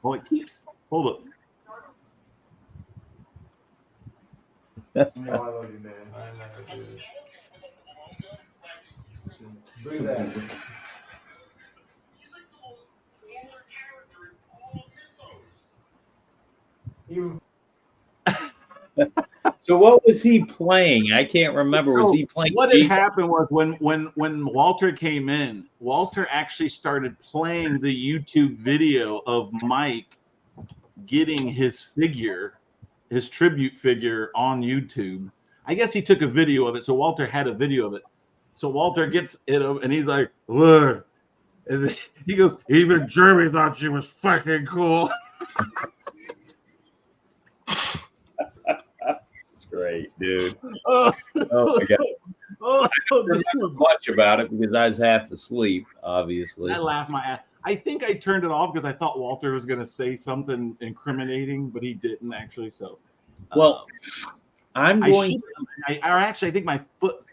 Oh, it keeps. Hold up. You know I love you, man. Look at that. So So what was he playing? I can't remember. Was he playing? What had happened was when Walter came in, Walter actually started playing the YouTube video of Mike getting his figure, his tribute figure on YouTube. I guess he took a video of it, so Walter had a video of it. So Walter gets it, and he's like, "Look," and he goes, "Even Jeremy thought she was fucking cool." Great, dude. Oh my God. Oh, I don't remember much about it because I was half asleep, obviously. I laughed my ass. I think I turned it off because I thought Walter was going to say something incriminating, but he didn't actually. So, well, I'm going. I think my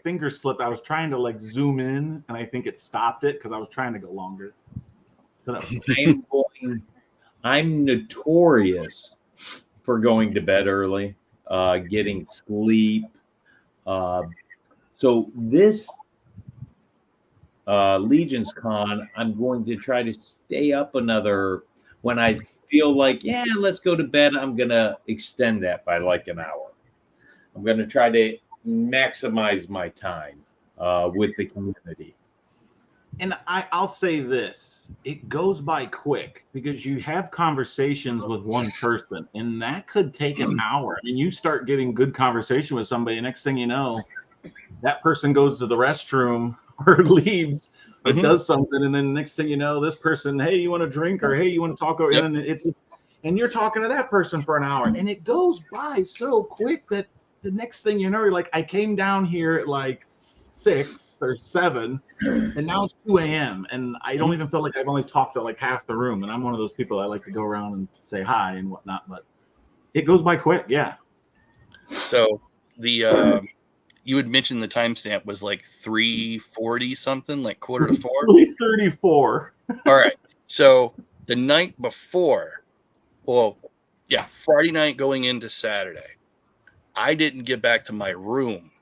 finger slipped. I was trying to like zoom in, and I think it stopped it because I was trying to go longer. I'm notorious for going to bed early. Getting sleep. So this Legion's Con, I'm going to try to stay up another. When I feel like, yeah, let's go to bed, I'm going to extend that by like an hour. I'm going to try to maximize my time with the community. And I'll say this, it goes by quick because you have conversations with one person and that could take an hour. I mean, you start getting good conversation with somebody, next thing you know, that person goes to the restroom or leaves or does something. And then next thing you know, this person, hey, you want a drink? Or hey, you want to talk? Yep. And you're talking to that person for an hour and it goes by so quick that the next thing you know, you're like, I came down here at like 6 or 7 and now it's 2 a.m. and I don't even feel like I've only talked to like half the room, and I'm one of those people I like to go around and say hi and whatnot, but it goes by quick. Yeah. So the you had mentioned the timestamp was like 3:40 something, like 3:45. 3:34. All right. So the night before, Friday night going into Saturday, I didn't get back to my room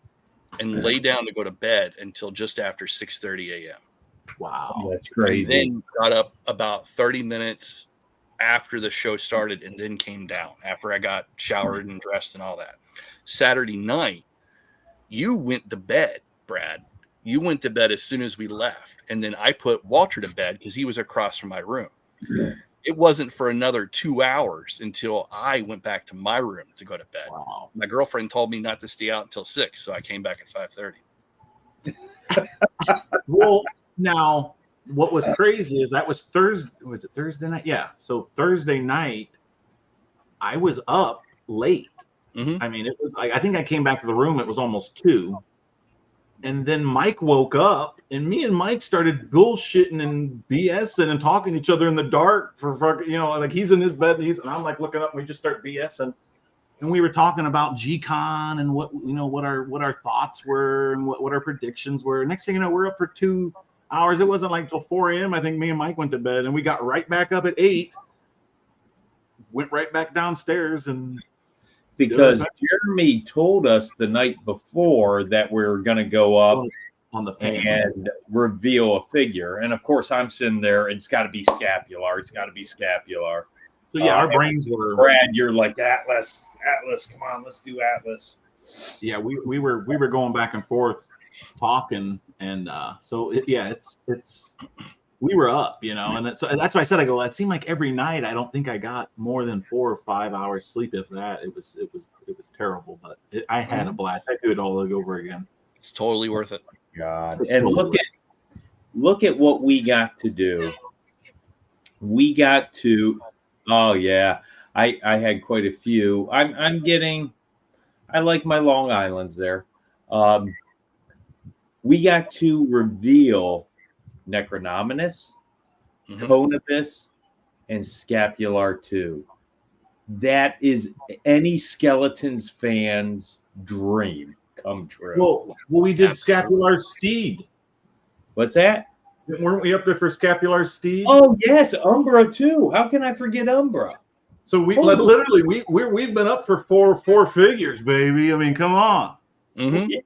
and lay down to go to bed until just after 6:30 a.m. Wow, that's crazy. And then got up about 30 minutes after the show started and then came down after I got showered and dressed and all that. Saturday night, you went to bed, Brad. You went to bed as soon as we left. And then I put Walter to bed because he was across from my room. It wasn't for another 2 hours until I went back to my room to go to bed. Wow. My girlfriend told me not to stay out until 6, so I came back at 5:30. Well, now what was crazy is that was Thursday. Was it Thursday night? Yeah. So Thursday night, I was up late. I mean, it was like I think I came back to the room. It was almost 2. And then Mike woke up, and me and Mike started bullshitting and BSing and talking to each other in the dark for fucking, like he's in his bed and I'm like looking up and we just start BSing. And we were talking about G-Con and what our thoughts were and what our predictions were. Next thing you know, we're up for 2 hours. It wasn't like till 4 a.m. I think me and Mike went to bed and we got right back up at 8, went right back downstairs and. Because Jeremy told us the night before that we were going to go up on the and reveal a figure. And of course, I'm sitting there. It's got to be scapular. It's got to be scapular. So yeah, our brains were. Brad, you're like Atlas. Come on, let's do Atlas. Yeah, we were going back and forth, talking, and it's. We were up, and so that's why I said, I go, it seemed like every night I don't think I got more than 4 or 5 hours sleep, if that. It was terrible, but I had a blast. I'd do it all over again. It's totally worth it. God, and look at what we got to do. We got to, I had quite a few. I like my Long Islands there. We got to reveal Necronominus, Conibus, and Scapular 2. That is any Skeletons fan's dream come true. Well, we did Scapular Steed. What's that? Weren't we up there for Scapular Steed? Oh yes, Umbra too. How can I forget Umbra? So literally we've been up for four figures, baby. I mean, come on. Yeah.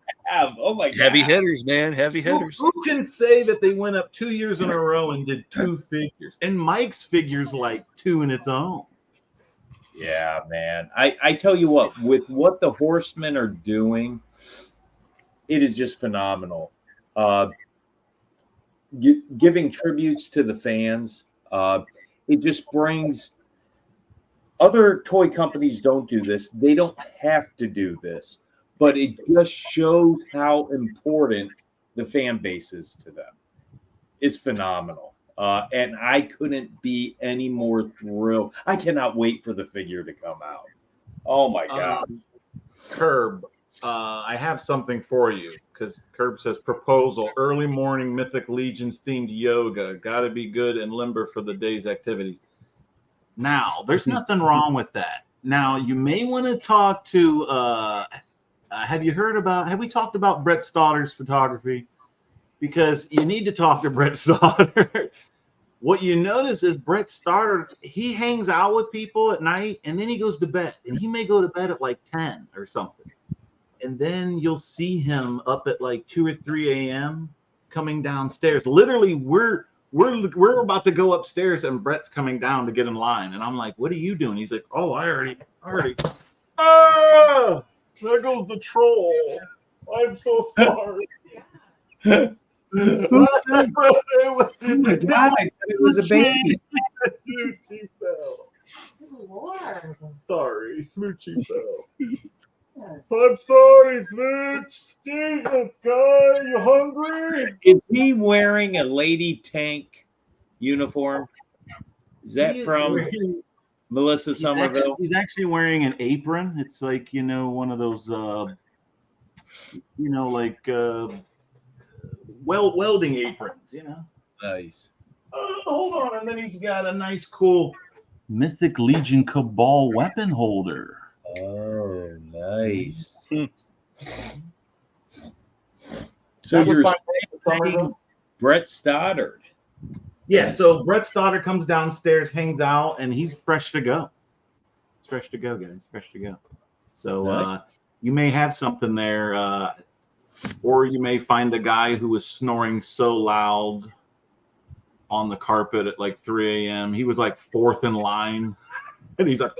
Oh my God. Heavy hitters, man. Heavy hitters. Who can say that they went up 2 years in a row and did 2 figures? And Mike's figures like 2 in its own. Yeah, man. I tell you what, with what the Horsemen are doing, it is just phenomenal. Giving tributes to the fans. It just brings other toy companies don't do this. They don't have to do this, but it just shows how important the fan base is to them. It's phenomenal. And I couldn't be any more thrilled. I cannot wait for the figure to come out. Oh my God. Curb, I have something for you because Curb says proposal early morning Mythic Legions themed yoga. Got to be good and limber for the day's activities. Now, there's nothing wrong with that. Now, you may want to talk to. Have we talked about Brett Stotter's photography? Because you need to talk to Brett Stoddard. What you notice is Brett Stoddard, he hangs out with people at night and then he goes to bed. And he may go to bed at like 10 or something. And then you'll see him up at like 2 or 3 a.m. coming downstairs. Literally, we're about to go upstairs and Brett's coming down to get in line. And I'm like, what are you doing? He's like, oh, I already. Ah, there goes the troll. I'm so sorry. Oh my God, I thought it was a baby. Smoochie fell. Lord. Sorry, Smoochie fell. I'm sorry, Smooch. Jesus, guy, you hungry? Is he wearing a lady tank uniform? Is that from Melissa Somerville? He's actually wearing an apron. It's like, one of those, welding aprons, Nice. Hold on. And then he's got a nice, cool Mythic Legion Cabal weapon holder. Oh, nice. So you're saying Brett Stoddard. Yeah, so Brett Stoddard comes downstairs, hangs out, and he's fresh to go. He's fresh to go, guys. Fresh to go. So Nice. You may have something there, or you may find a guy who was snoring so loud on the carpet at like 3 a.m. He was like fourth in line, and he's like.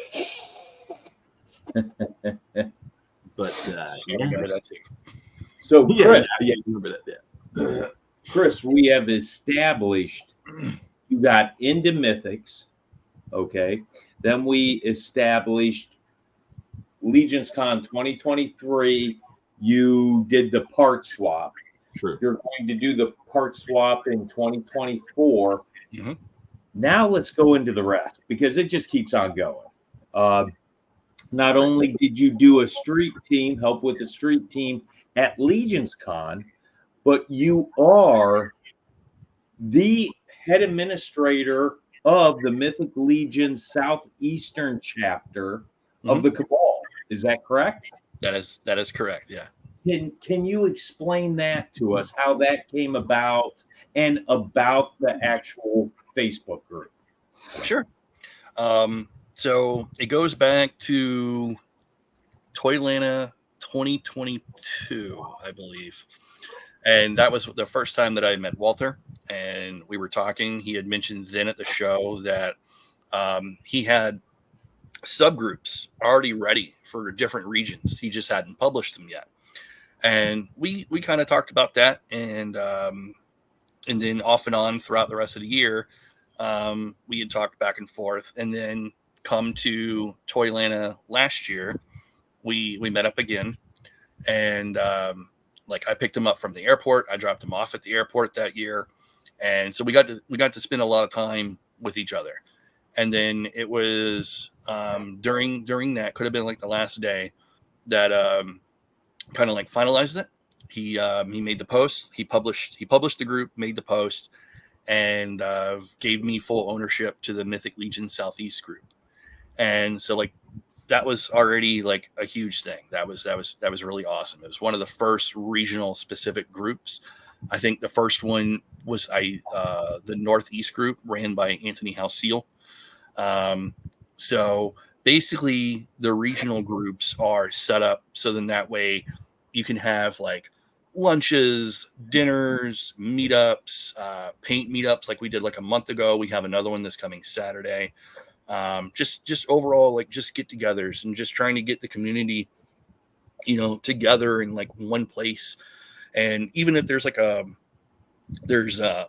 But I remember that too. So Chris, yeah, you remember that. Yeah. Chris, we have established you got into Mythics, okay? Then we established Legions Con 2023. You did the part swap. True. You're going to do the part swap in 2024. Mm-hmm. Now let's go into the rest because it just keeps on going. Not only did you do a street team, help with the street team at Legions Con, but you are the head administrator of the Mythic Legion Southeastern chapter of the Cabal. Is that correct? That is correct. Yeah. Can you explain that to us, how that came about and about the actual Facebook group? Sure. So it goes back to Toylanta 2022, I believe. And that was the first time that I met Walter. And we were talking. He had mentioned then at the show that he had subgroups already ready for different regions. He just hadn't published them yet. And we kind of talked about that. And then off and on throughout the rest of the year, we had talked back and forth. And then come to Toylanta last year, we met up again, and I picked him up from the airport. I dropped him off at the airport that year, and so we got to spend a lot of time with each other. And then it was during that, could have been like the last day, that kind of like finalized it. He made the post. He published the group, made the post, and gave me full ownership to the Mythic Legion Southeast group. And so like that was already like a huge thing. That was really awesome. It was one of the first regional specific groups. I think the first one was the Northeast group ran by Anthony Halseal. So basically the regional groups are set up so then that way you can have like lunches, dinners, meetups, paint meetups like we did like a month ago. We have another one this coming Saturday. just overall, like just get-togethers and just trying to get the community, together in like one place. And even if there's like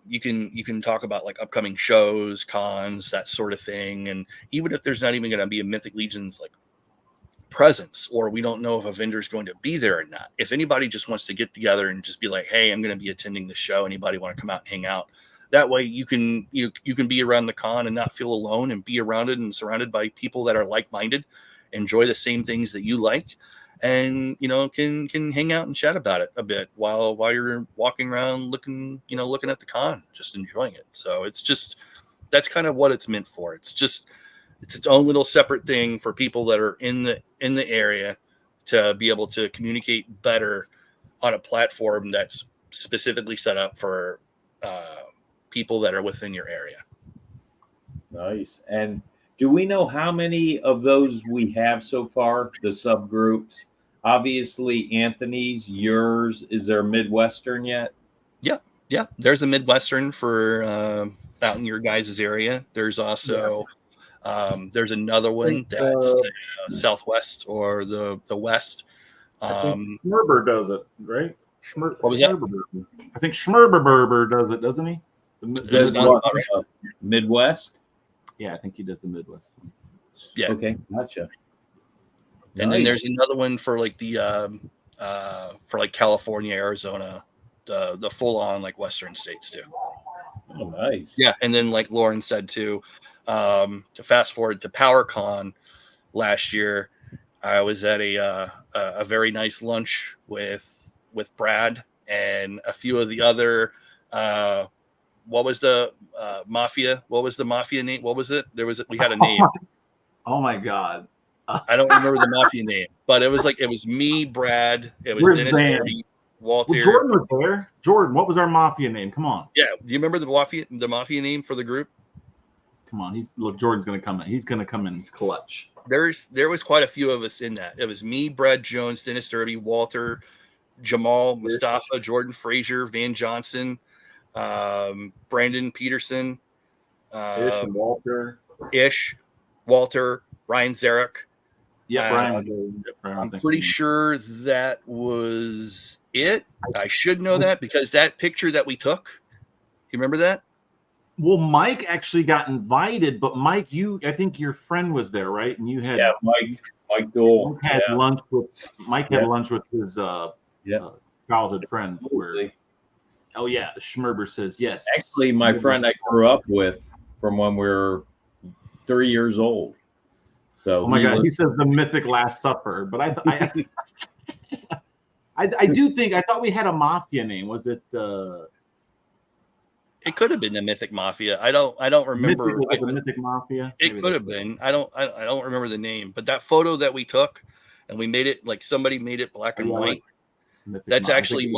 you can talk about like upcoming shows, cons, that sort of thing. And even if there's not even going to be a Mythic Legion's like presence, or we don't know if a vendor is going to be there or not, if anybody just wants to get together and just be like, hey, I'm going to be attending the show, anybody want to come out and hang out, that way you can be around the con and not feel alone, and be around it and surrounded by people that are like-minded, enjoy the same things that you like, and can hang out and chat about it a bit while you're walking around looking at the con, just enjoying it. So that's kind of what it's meant for. It's its own little separate thing for people that are in the area to be able to communicate better on a platform that's specifically set up for people that are within your area. Nice. And do we know how many of those we have so far, the subgroups? Obviously, Anthony's, yours. Is there Midwestern yet? Yeah. There's a Midwestern for out in your guys' area. There's also there's another one that's Southwest or the West. I think Schmerber does it, right? What was that? I think Schmerber does it, doesn't he? Midwest? Yeah, I think he does the Midwest. Yeah. Okay, gotcha. And then there's another one for like the for like California, Arizona, the full on like Western states too. Oh, nice. Yeah, and then like Lauren said too, to fast forward to PowerCon last year, I was at a very nice lunch with Brad and a few of the other. What was the mafia? What was the mafia name? What was it? We had a name. Oh my God. I don't remember the mafia name, but it was me, Brad. It was Dennis, Hardy, Walter. Well, Jordan was there. Jordan, what was our mafia name? Come on. Yeah, do you remember the mafia name for the group? Come on, Jordan's gonna come in. He's gonna come in clutch. There was quite a few of us in that. It was me, Brad Jones, Dennis Derby, Walter, Jamal, Mustafa, Jordan Frazier, Van Johnson, Brandon Peterson, Ish, Walter, Ryan Zarek. Yeah, Brian. I'm pretty sure that was it. I should know that because that picture that we took, you remember that? Well, Mike actually got invited, but Mike, I think your friend was there, right? And you had Mike Dole had lunch with his childhood friend. Oh yeah, Schmerber says yes. Actually, my friend I grew up with from when we were 3 years old. So oh my God, he says the mythic Last Supper. But I do think I thought we had a mafia name. Was it? It could have been the Mythic Mafia. I don't remember. The Mythic Mafia. It could have been. I don't remember the name. But that photo that we took, and we made it like somebody made it black and white. That's actually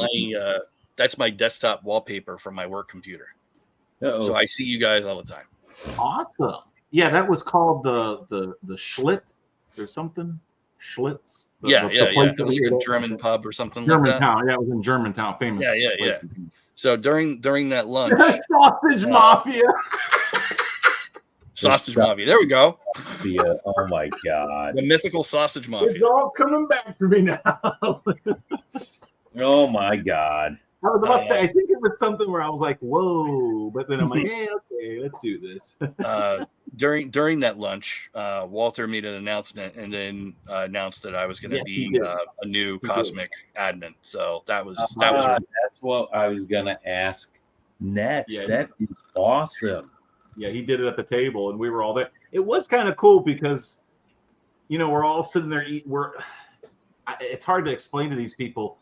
that's my desktop wallpaper for my work computer. So I see you guys all the time. Awesome. Yeah, that was called the Schlitz or something. Schlitz. Yeah. It was like a German pub or something like that. Germantown. Yeah, it was in Germantown. Famous. Yeah. So during that lunch, Sausage Mafia. Sausage Mafia. There we go. Oh my God. The mythical Sausage Mafia. It's all coming back to me now. Oh my God. I was about to say, I think it was something where I was like, whoa, but then I'm like, hey, okay, let's do this. During that lunch, Walter made an announcement and then announced that I was going to be a new Cosmic admin. So that was that's what I was going to ask next. Yeah, that is awesome. Yeah, he did it at the table and we were all there. It was kind of cool because, we're all sitting there eating. It's hard to explain to these people.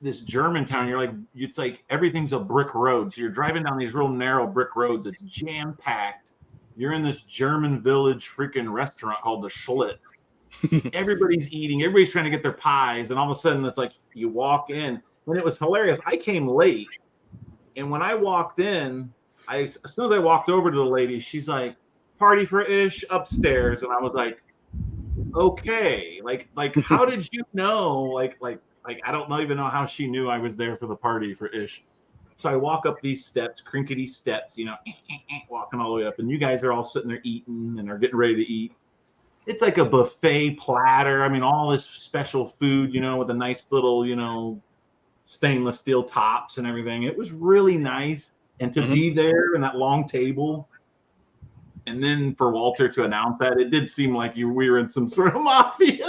This Germantown, it's like everything's a brick road. So you're driving down these real narrow brick roads. It's jam packed. You're in this German village freaking restaurant called the Schlitz. Everybody's eating. Everybody's trying to get their pies. And all of a sudden it's like you walk in. And it was hilarious. I came late. And when I walked in, as soon as I walked over to the lady, she's like, party for Ish upstairs. And I was like, okay. Like how did you know? Like I don't even know how she knew I was there for the party for Ish. So I walk up these steps, crinkety steps, walking all the way up, and you guys are all sitting there eating and are getting ready to eat. It's like a buffet platter. I mean, all this special food, with a nice little, stainless steel tops and everything. It was really nice. And to be there in that long table, and then for Walter to announce that, it did seem like we were in some sort of mafia.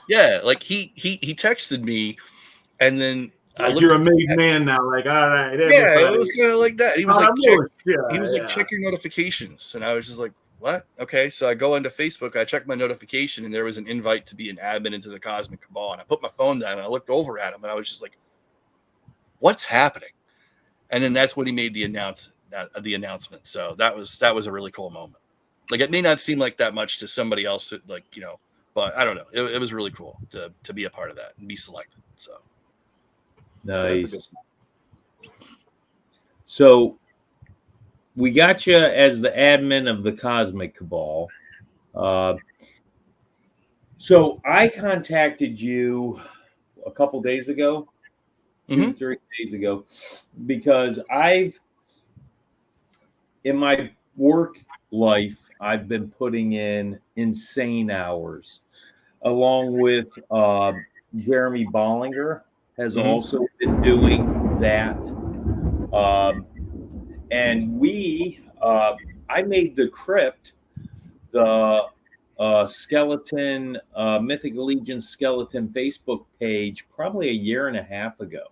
Yeah, like he texted me, and then like you're a made man now. Like, all right, everybody. Yeah, it was kind of like that. He was like, check your notifications, and I was just like, what? Okay, so I go into Facebook, I check my notification, and there was an invite to be an admin into the Cosmic Cabal, and I put my phone down and I looked over at him, and I was just like, what's happening? And then that's when he made the announcement. So that was a really cool moment. Like, it may not seem like that much to somebody else, but I don't know. It was really cool to be a part of that and be selected. So nice. So we got you as the admin of the Cosmic Cabal. So I contacted you a couple days ago, 2-3 days ago, because in my work life, I've been putting in insane hours, along with Jeremy Bollinger has also been doing that. And I made the crypt, the skeleton, Mythic Allegiance skeleton Facebook page probably a year and a half ago.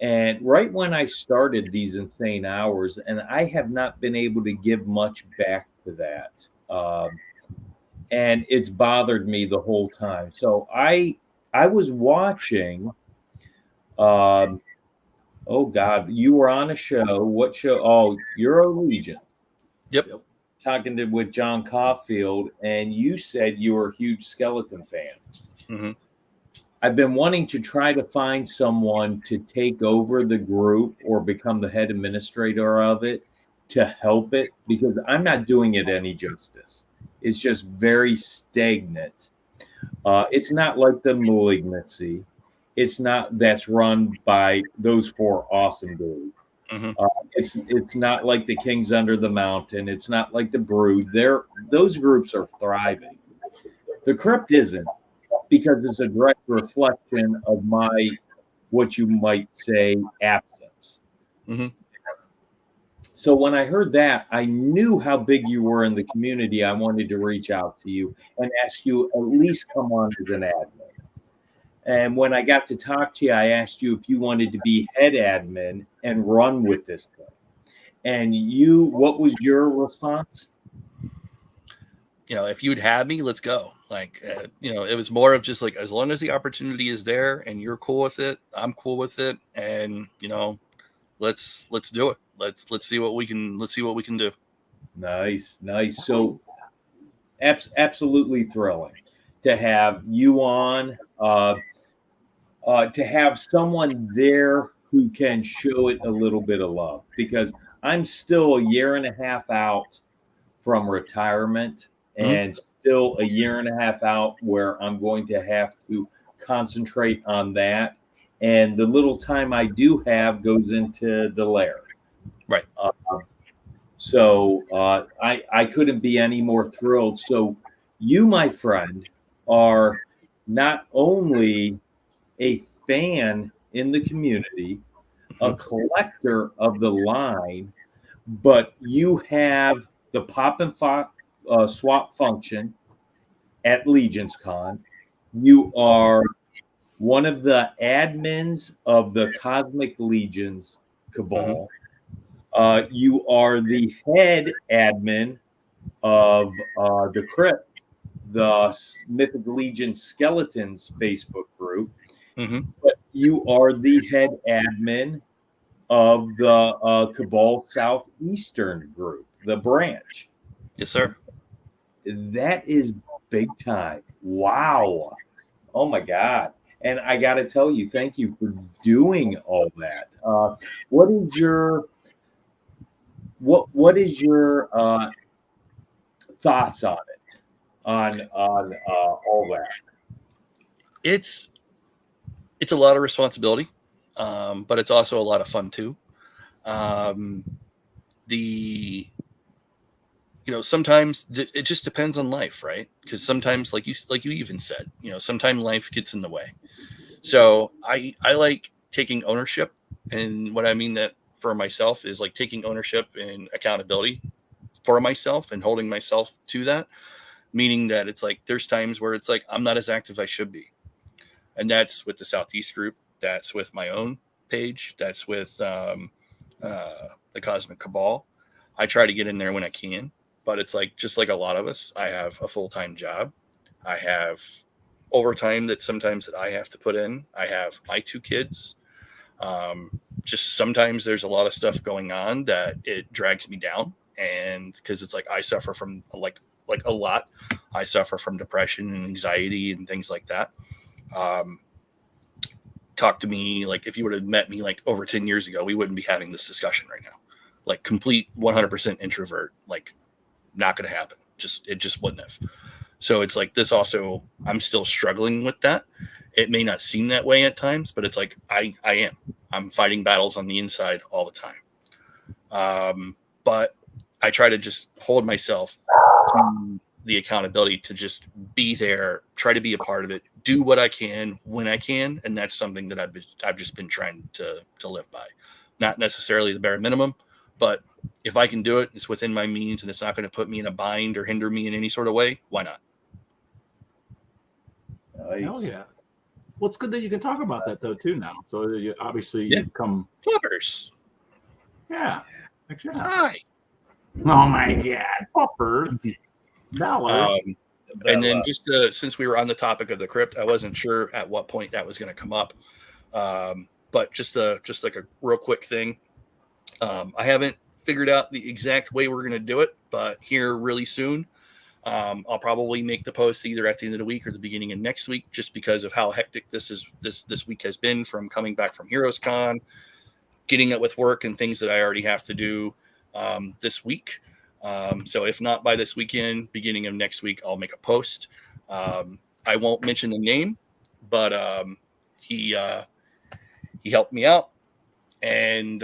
And right when I started these insane hours, and I have not been able to give much back to that. And it's bothered me the whole time. So I was watching, oh God, you were on a show. What show? Oh, Euro Legion. Yep. Talking with John Caulfield, and you said you were a huge skeleton fan. I've been wanting to try to find someone to take over the group or become the head administrator of it to help it, because I'm not doing it any justice. It's just very stagnant. It's not like the Malignancy. It's not that's run by those 4 awesome dudes. It's not like the Kings Under the Mountain. It's not like the Brood. Those groups are thriving. The Crypt isn't, because it's a direct reflection of my, what you might say, absence. So when I heard that, I knew how big you were in the community. I wanted to reach out to you and ask you at least come on as an admin. And when I got to talk to you, I asked you if you wanted to be head admin and run with this thing. And what was your response? If you'd had me, let's go. Like, it was more of just like, as long as the opportunity is there and you're cool with it, I'm cool with it. And, let's do it. Let's see what we can do. Nice. So absolutely thrilling to have you on, to have someone there who can show it a little bit of love, because I'm still a year and a half out from retirement, and still a year and a half out where I'm going to have to concentrate on that. And the little time I do have goes into the lair. Right. So I couldn't be any more thrilled. So you, my friend, are not only a fan in the community, a collector of the line, but you have the pop and swap function at Legions Con. You are one of the admins of the Cosmic Legions Cabal. You are the head admin of the Crypt, the Mythic Legion Skeletons Facebook group. But you are the head admin of the Cabal Southeastern group, the branch. Yes, sir. That is big time. Wow. Oh my God. And I got to tell you, thank you for doing all that. What is your thoughts on it, on all that? It's a lot of responsibility. but it's also a lot of fun too. Sometimes it just depends on life, right? Because sometimes, like you even said, sometimes life gets in the way. So I like taking ownership, and what I mean that for myself is like taking ownership and accountability for myself and holding myself to that, meaning that it's like there's times where it's like I'm not as active as I should be, and that's with the Southeast group, that's with my own page, that's with the Cosmic Cabal. I try to get in there when I can, but it's like just like a lot of us, I have a full-time job. I have overtime that sometimes that I have to put in. I have my 2 kids. Just sometimes there's a lot of stuff going on that it drags me down, and because it's like I suffer from like a lot. I suffer from depression and anxiety and things like that. Talk to me like if you would have met me like over 10 years ago, we wouldn't be having this discussion right now. Like complete 100% introvert, like not going to happen. It just wouldn't have. So it's like this also, I'm still struggling with that. It may not seem that way at times, but it's like I'm fighting battles on the inside all the time. But I try to just hold myself to the accountability to just be there, try to be a part of it, do what I can when I can. And that's something that I've just been trying to live by. Not necessarily the bare minimum, but if I can do it, it's within my means and it's not going to put me in a bind or hinder me in any sort of way. Why not? Nice. Hell yeah. Well, it's good that you can talk about that though too now. So you've come Flippers. Yeah. Actually, Hi. Oh my God, Flippers. And then just since we were on the topic of the crypt, I wasn't sure at what point that was going to come up. But just like a real quick thing. I haven't figured out the exact way we're going to do it, but here really soon, I'll probably make the post either at the end of the week or the beginning of next week, just because of how hectic this week has been from coming back from Heroes Con, getting up with work and things that I already have to do this week. So if not by this weekend, beginning of next week, I'll make a post. I won't mention the name, but he helped me out. And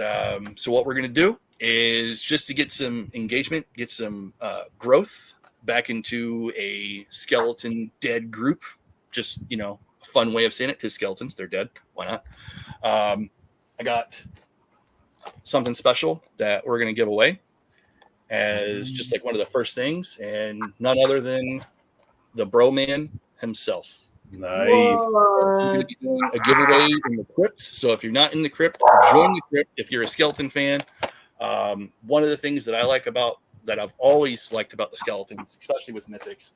so what we're going to do is just to get some engagement, get some growth back into a skeleton dead group. Just, a fun way of saying it, because skeletons, they're dead. Why not? I got something special that we're going to give away as just like one of the first things, and none other than the bro man himself. Nice. We're going to be doing a giveaway in the crypt. So if you're not in the crypt, join the crypt. If you're a skeleton fan, one of the things that I've always liked about the skeletons, especially with mythics,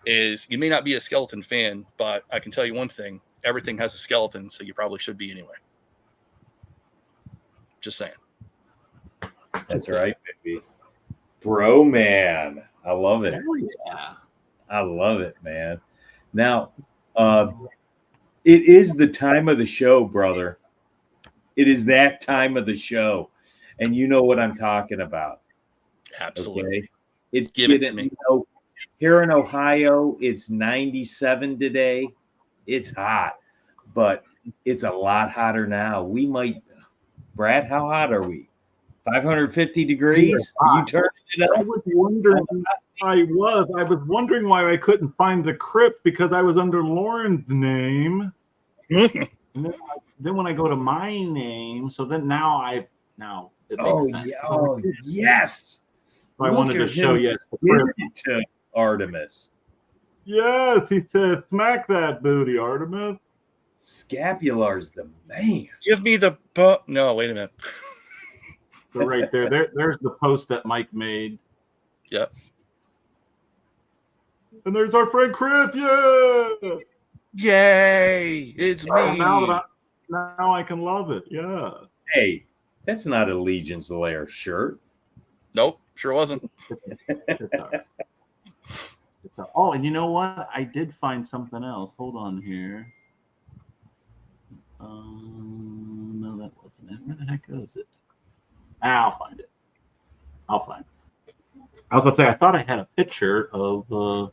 is you may not be a skeleton fan, but I can tell you one thing: everything has a skeleton, so you probably should be anyway. Just saying. That's right, baby. Bro, man, I love it. Hell yeah. I love it, man. Now, it is the time of the show, brother. It is that time of the show, and you know what I'm talking about. Absolutely. Okay? It's Give it to getting, me. here in Ohio, it's 97 today. It's hot, but it's a lot hotter now. Brad, how hot are we? 550 degrees? Are you turning it I up? was wondering why I couldn't find the crypt, because I was under Lauren's name. And then when I go to my name, so then now it makes sense. Yeah. Oh, yes. So I wanted to show you the crypt. To Artemis. Yes, he said, smack that booty, Artemis. Scapular's the man. Give me the no, wait a minute. So right there's the post that Mike made. Yep. And there's our friend Chris. Yeah. Yay! It's me. Now I can love it. Yeah. Hey, that's not a Legion's Lair shirt. Nope, sure wasn't. It's all right. Oh, and you know what? I did find something else. Hold on here. No, that wasn't it. Where the heck is it? I'll find it. I was going to say, I thought I had a picture of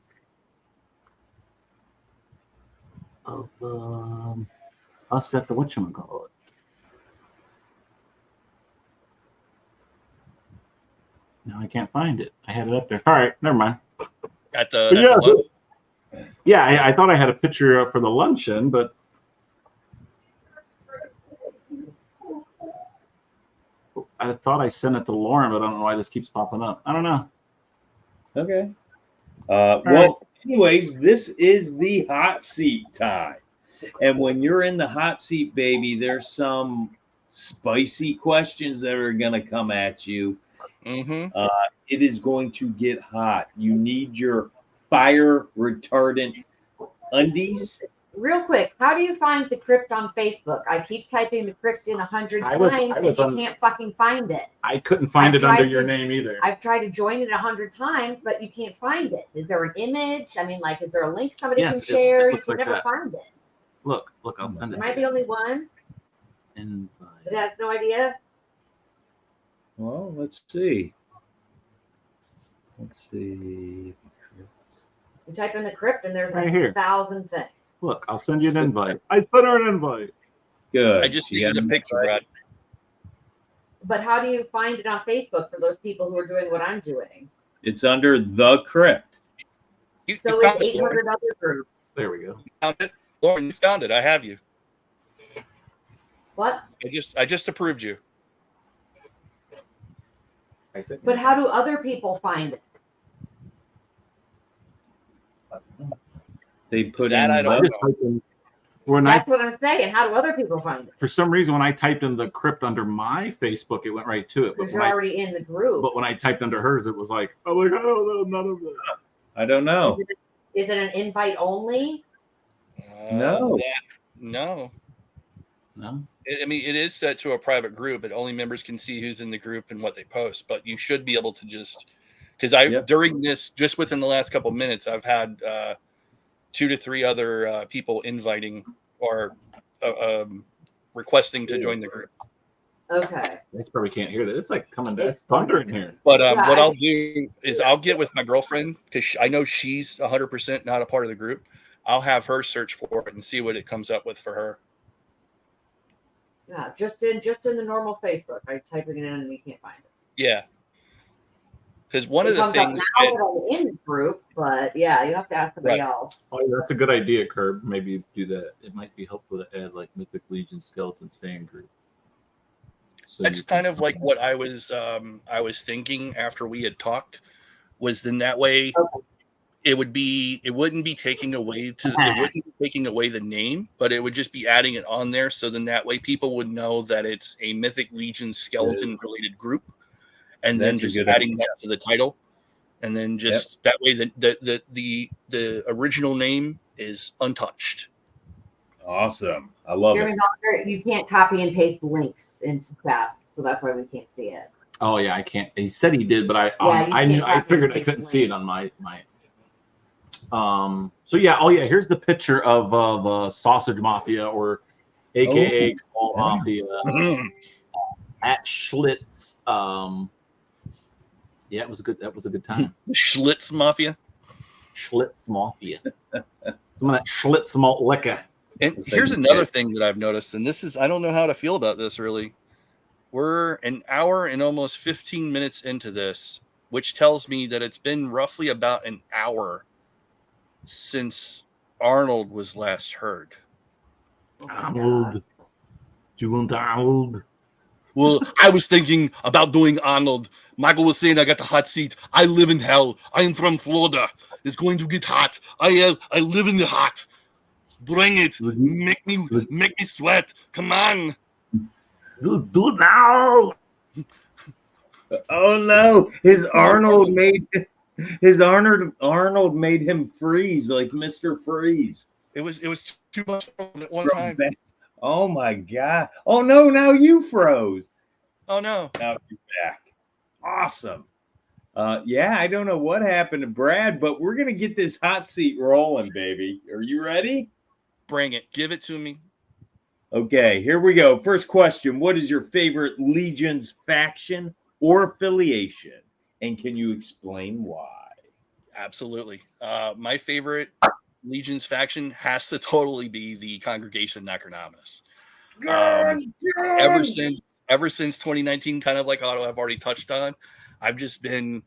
us at the whatchamacallit. Now I can't find it. I had it up there. All right, never mind. At the, But at yeah, the lunch? yeah, I thought I had a picture for the luncheon, but I thought I sent it to Lauren, but I don't know why this keeps popping up. I don't know. Okay. Well, anyways, this is the hot seat time. And when you're in the hot seat, baby, there's some spicy questions that are going to come at you. Mm-hmm. It is going to get hot. You need your fire retardant undies. Real quick, how do you find the crypt on Facebook? I keep typing the crypt in 100 I times was and you can't fucking find it. I couldn't find I've it under tried your to- name either. I've tried to join it 100 times, but you can't find it. Is there an image? I mean, like, is there a link somebody Yes, can it share? You looks can like never that. find it. Look, I'll send it. Am I the only one Invite. that has no idea? Well, let's see. Let's see. You type in the crypt and there's Right like here. 1,000 things. Look, I'll send you an invite. I sent her an invite. Good. I just see You got the an picture, invite? Brad. But how do you find it on Facebook for those people who are doing what I'm doing? It's under the crypt. You So is found it, Lauren. 800 other groups. There we go. You found it? Lauren, you found it. I have you. What? I just approved you. But how do other people find it? They put That in I don't the, know. When That's what I'm saying. How do other people find it? for some reason, when I typed in the crypt under my Facebook, it went right to it. But Because you're already in the group. but when I typed under hers, it was like, oh my god, I don't know none of that. I don't know. Is it an invite only? No. No. No. I mean, it is set to a private group, but only members can see who's in the group and what they post. But you should be able to just, because Yep. during this, just within the last couple of minutes, I've had 2 to 3 other people inviting or requesting to join the group. Okay. They probably can't hear that. It's like coming down. It's thunder in here. But Yeah, what I'll do is I'll get with my girlfriend because I know she's 100% not a part of the group. I'll have her search for it and see what it comes up with for her. Yeah, just in the normal Facebook. I type it in and you can't find it. Yeah. Because one It of the comes up things now that, that I'm in the group, but yeah, you have to ask somebody Right. else. Oh, yeah, that's a good idea, Curb. Maybe do that. It might be helpful to add like Mythic Legion Skeletons fan group. So that's you can- kind of like what I was thinking after we had talked, was then that way Okay. it wouldn't be taking away the name, but it would just be adding it on there. So then that way people would know that it's a Mythic Legion skeleton related group, and then That's a just good adding idea. that to the title, and then just that way the original name is untouched. Awesome. I love Jeremy it. Doctor, you can't copy and paste links into chats, so that's why we can't see it. Oh yeah, I can't. He said he did, but I Yeah, you can't I copy figured and I couldn't paste see it on my. So yeah. Oh yeah. Here's the picture of the Sausage Mafia, or AKA Call Mafia at Schlitz. Yeah, that was a good time. Schlitz Mafia. Schlitz Mafia. Some of that Schlitz malt liquor. And It's here's like- another thing that I've noticed, and this is, I don't know how to feel about this really. We're an hour and almost 15 minutes into this, which tells me that it's been roughly about an hour since Arnold was last heard. Oh my God. Arnold. Do you want Arnold? Well, I was thinking about doing Arnold. Michael was saying I got the hot seat. I live in hell. I am from Florida. It's going to get hot. I live in the hot. Bring it. Make me sweat. Come on. Do it now. Oh no, his Arnold made him freeze like Mr. Freeze. It was too much at one time. Oh my god. Oh no, now you froze. Oh no. Now you're back. Awesome. Yeah, I don't know what happened to Brad, but we're gonna get this hot seat rolling, baby. Are you ready? Bring it. Give it to me. Okay, here we go. First question. What is your favorite Legion's faction or affiliation? And can you explain why? Absolutely. My favorite Legion's faction has to totally be the Congregation Necronominus. Ever since 2019, kind of like Otto I've already touched on, I've just been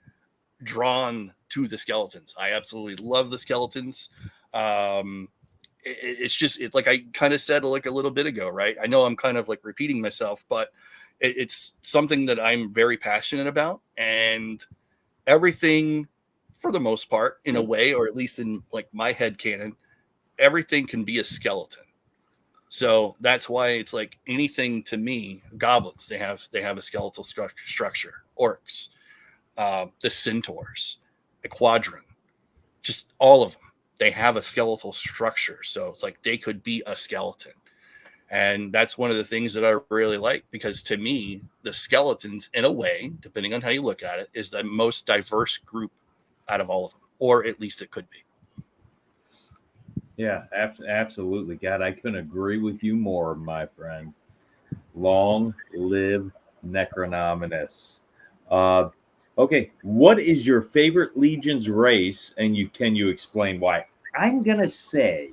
drawn to the skeletons. I absolutely love the skeletons. It's just like I kind of said like a little bit ago, right? I know I'm kind of like repeating myself, but it's something that I'm very passionate about, and everything, for the most part, in a way, or at least in like my head canon, everything can be a skeleton. So that's why it's like anything to me. Goblins, they have a skeletal structure. Orcs, the centaurs, the quadrant, just all of them. They have a skeletal structure. So it's like they could be a skeleton. And that's one of the things that I really like, because to me, the skeletons, in a way, depending on how you look at it, is the most diverse group out of all of them, or at least it could be. Yeah, absolutely. God, I couldn't agree with you more, my friend. Long live Necronominus. Okay, what is your favorite Legion's race, and can you explain why? I'm gonna say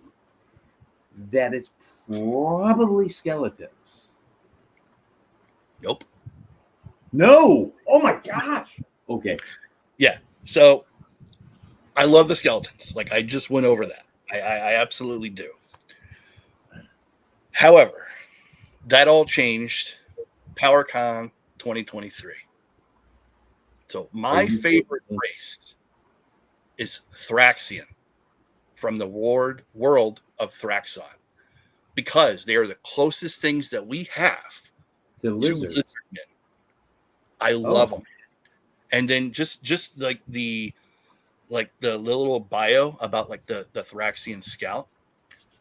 that it's probably skeletons. Nope. No. Oh my gosh. Okay. Yeah. So I love the skeletons. Like I just went over that. I absolutely do. However, that all changed PowerCon 2023. So my favorite race is Thraxian from the world of Thraxon, because they are the closest things that we have to lizardmen. I love them. And then just like the little bio about like the Thraxian scout.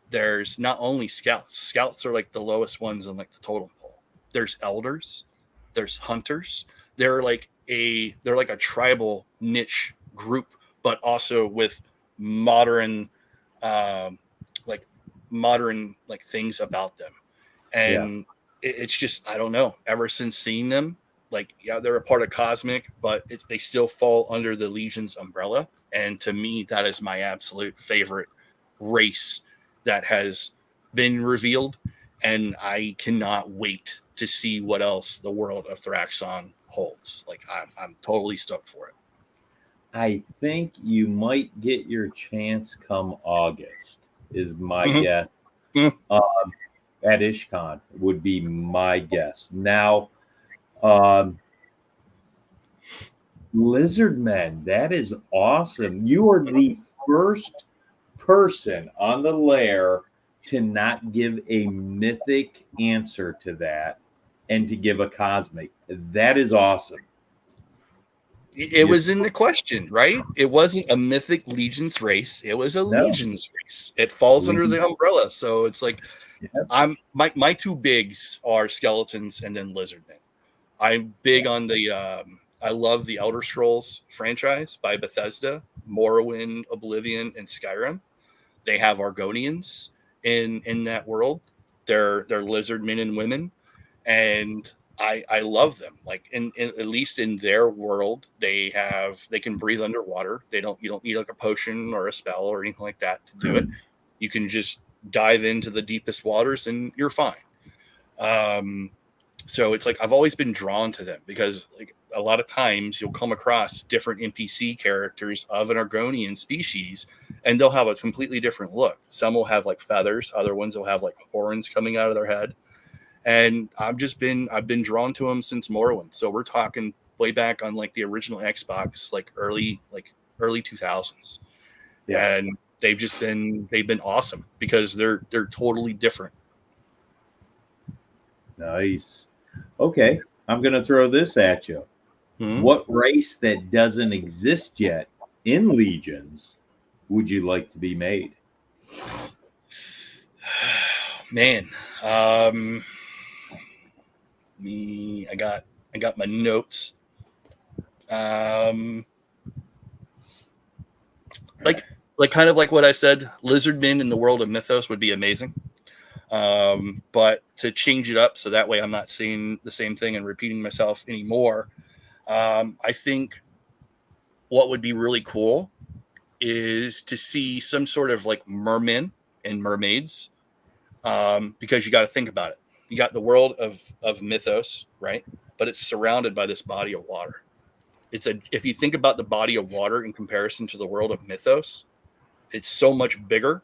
There's not only scouts. Scouts are like the lowest ones on like the totem pole. There's elders, there's hunters. They're like a tribal niche group, but also with modern things about them. And it's just, I don't know, ever since seeing them, like, yeah, they're a part of Cosmic, but they still fall under the Legion's umbrella. And to me, that is my absolute favorite race that has been revealed. And I cannot wait to see what else the world of Thraxon holds. Like, I'm totally stoked for it. I think you might get your chance come August, is my guess. At IshCon would be my guess. Now, Lizardmen, that is awesome. You are the first person on the lair to not give a mythic answer to that and to give a cosmic. That is awesome. It was in the question, right? It wasn't a mythic Legion's race. It was a Legion's race. It falls under the umbrella. So it's like, my two bigs are skeletons and then Lizardmen. I'm big on the I love the Elder Scrolls franchise by Bethesda, Morrowind, Oblivion, and Skyrim. They have Argonians in that world. They're lizard men and women, and I love them. Like in at least in their world, they can breathe underwater. You don't need like a potion or a spell or anything like that to do it. You can just dive into the deepest waters and you're fine. So it's like I've always been drawn to them, because like a lot of times you'll come across different NPC characters of an Argonian species, and they'll have a completely different look. Some will have like feathers, other ones will have like horns coming out of their head. And I've been drawn to them since Morrowind. So we're talking way back on like the original Xbox, like early 2000s. Yeah. And they've been awesome because they're totally different. Nice. Okay, I'm going to throw this at you. What race that doesn't exist yet in Legions would you like to be made? Man, I got my notes. Like kind of like what I said, Lizardmen in the world of Mythos would be amazing. But to change it up so that way I'm not saying the same thing and repeating myself anymore, I think what would be really cool is to see some sort of like mermen and mermaids, because you got to think about it. You got the world of Mythos, right? But it's surrounded by this body of water. if you think about the body of water in comparison to the world of mythos, it's so much bigger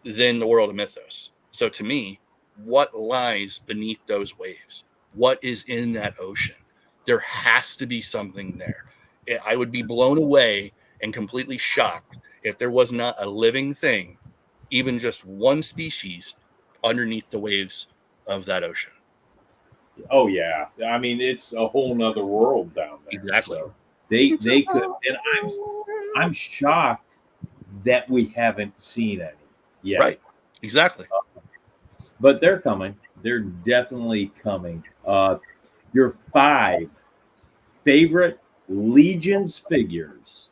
than the world of mythos. So to me, what lies beneath those waves? What is in that ocean? There has to be something there. I would be blown away and completely shocked if there was not a living thing, even just one species, underneath the waves of that ocean. Oh yeah, I mean it's a whole nother world down there. Exactly. So they could, and I'm shocked that we haven't seen any yet. Right. Exactly. But they're coming. They're definitely coming. Your 5 favorite Legions figures,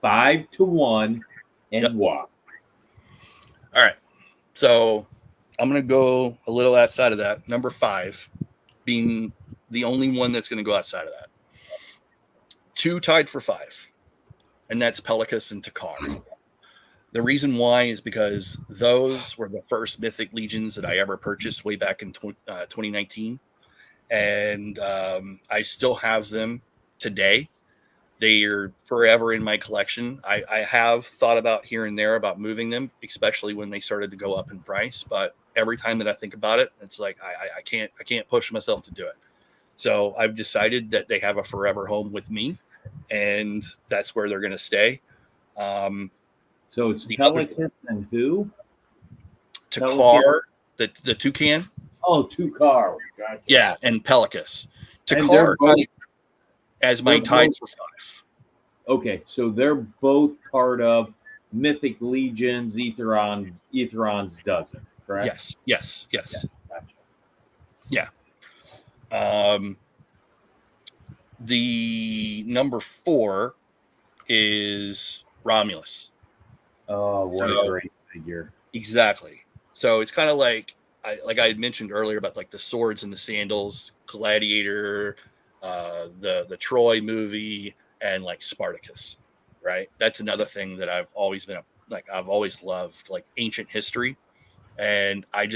5 to 1, and why? All right. So I'm going to go a little outside of that. Number 5 being the only one that's going to go outside of that. 2 tied for 5, and that's Pelicus and Takar. The reason why is because those were the first Mythic Legions that I ever purchased way back in 2019. And I still have them today. They are forever in my collection. I have thought about here and there about moving them, especially when they started to go up in price. But every time that I think about it, it's like I can't push myself to do it. So I've decided that they have a forever home with me, and that's where they're going to stay. So it's Pelicus and who? Takar, the toucan. Oh, Takar. Gotcha. Yeah, and Pelicus. Takar as my tied for 5. Okay, so they're both part of Mythic Legions, Aetheron's dozen, correct? Yes. Gotcha. Yeah. The number 4 is Romulus. Oh, what a great figure. Exactly. So it's kind of like I had mentioned earlier about like the swords and the sandals, Gladiator, the Troy movie, and like Spartacus, right? That's another thing that I've always loved, like ancient history. And I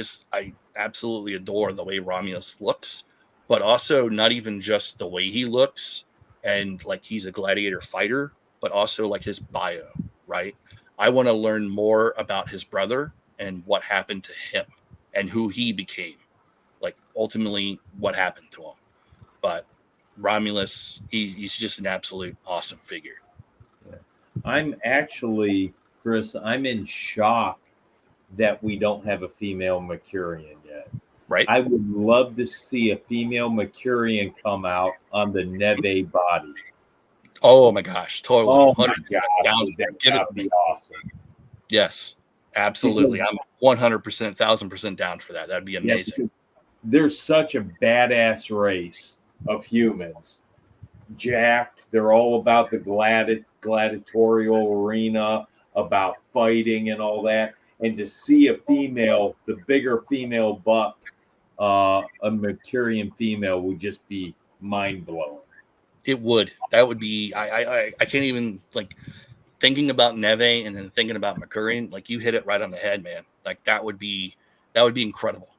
absolutely adore the way Romulus looks, but also not even just the way he looks and like he's a gladiator fighter, but also like his bio, right? I want to learn more about his brother and what happened to him and who he became, like ultimately what happened to him. But Romulus, he's just an absolute awesome figure. Yeah. I'm actually, Chris, I'm in shock that we don't have a female Mercurian yet. Right. I would love to see a female Mercurian come out on the Neve body. Oh my gosh, totally. Oh my gosh, that would be awesome. Yes, absolutely. I'm 100%, 1000% down for that. That'd be amazing. Yeah, there's such a badass race of humans. Jacked, they're all about the gladiatorial arena, about fighting and all that. And to see a female, the bigger female buck, a Mercurian female would just be mind blowing. It would. That would be. I can't even like thinking about Neve and then thinking about Mercurian. Like you hit it right on the head, man. Like that would be incredible.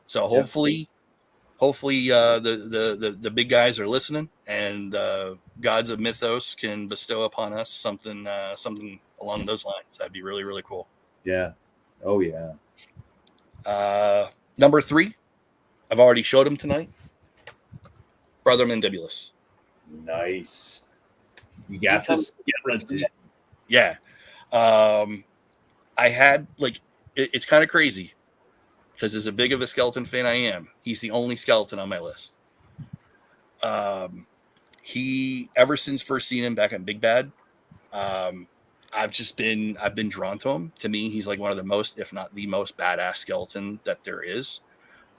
So hopefully the big guys are listening, and gods of mythos can bestow upon us something along those lines. That'd be really, really cool. Yeah. Oh yeah. Number 3, I've already showed him tonight. Brother Mandibulus. Nice. You got the skeleton. Yeah. I had like it's kind of crazy because as big of a skeleton fan I am, he's the only skeleton on my list. He ever since first seeing him back at Big Bad, I've been drawn to him. To me, he's like one of the most, if not the most badass skeleton that there is.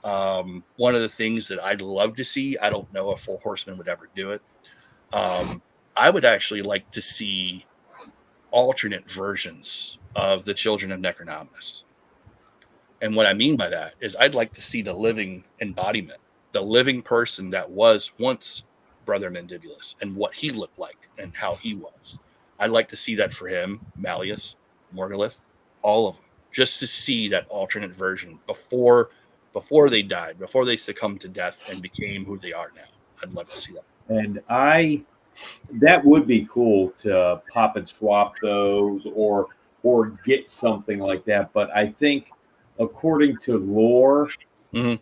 One of the things that I'd love to see, I don't know if Full Horseman would ever do it. I would actually like to see alternate versions of the Children of Necronominus. And what I mean by that is I'd like to see the living embodiment, the living person that was once Brother Mandibulus and what he looked like and how he was. I'd like to see that for him, Malleus, Morgulith, all of them, just to see that alternate version before they died, before they succumbed to death and became who they are now. I'd love to see that. And I that would be cool to pop and swap those or get something like that. But I think according to lore, Mhm.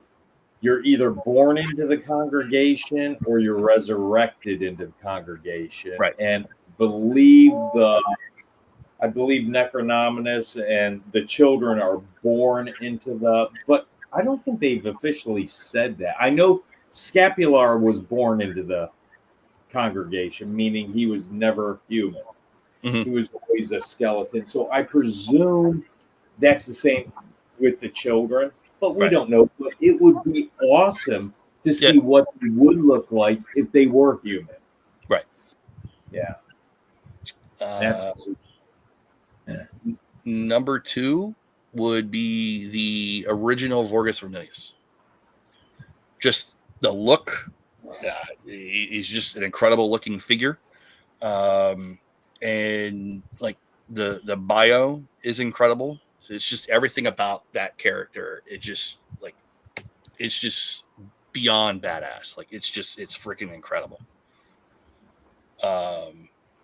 you're either born into the congregation or you're resurrected into the congregation. Right. And I believe Necronominus and the children are born into but I don't think they've officially said that. I know Scapular was born into the congregation, meaning he was never human. Mhm. He was always a skeleton. So I presume that's the same with the children, but we Right. don't know. But it would be awesome to see what they would look like if they were human. Right. Yeah. Number 2 would be the original Vorgus Vermilius. Just the look. He's just an incredible looking figure. And like the bio is incredible. It's just everything about that character. It's just beyond badass. Like it's freaking incredible.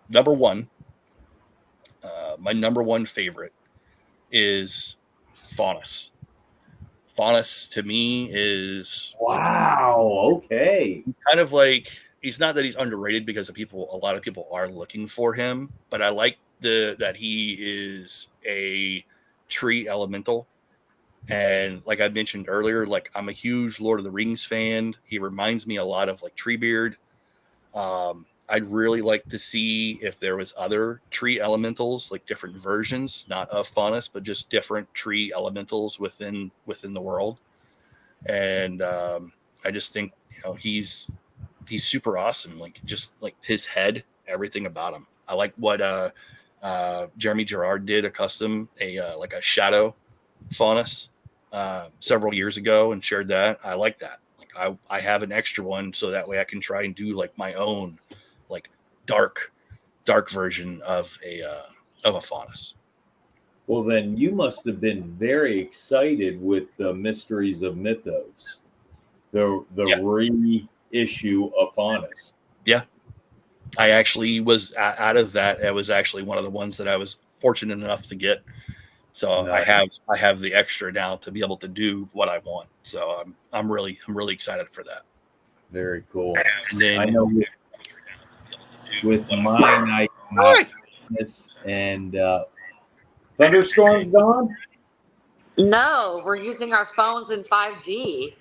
Number 1, my number 1 favorite is Faunus. Faunus to me is wow. Okay. Kind of like, he's not that he's underrated because a lot of people are looking for him, but I like that he is a tree elemental. And like I mentioned earlier, like I'm a huge Lord of the Rings fan. He reminds me a lot of like Treebeard. I'd really like to see if there was other tree elementals, like different versions, not of Faunus, but just different tree elementals within the world. And I just think he's super awesome. Like just like his head, everything about him. I like what Jeremy Gerard did a shadow Faunus several years ago and shared that. I like that. Like I have an extra one so that way I can try and do like my own like dark version of a Faunus. Well, then you must have been very excited with the Mysteries of Mythos, the reissue of Faunus. Yeah, I actually was out of that. It was actually one of the ones that I was fortunate enough to get. So nice. I have the extra now to be able to do what I want. So I'm really excited for that. Very cool. Then, I know with mine, I got this and Thunderstorm's gone? No, we're using our phones in 5G.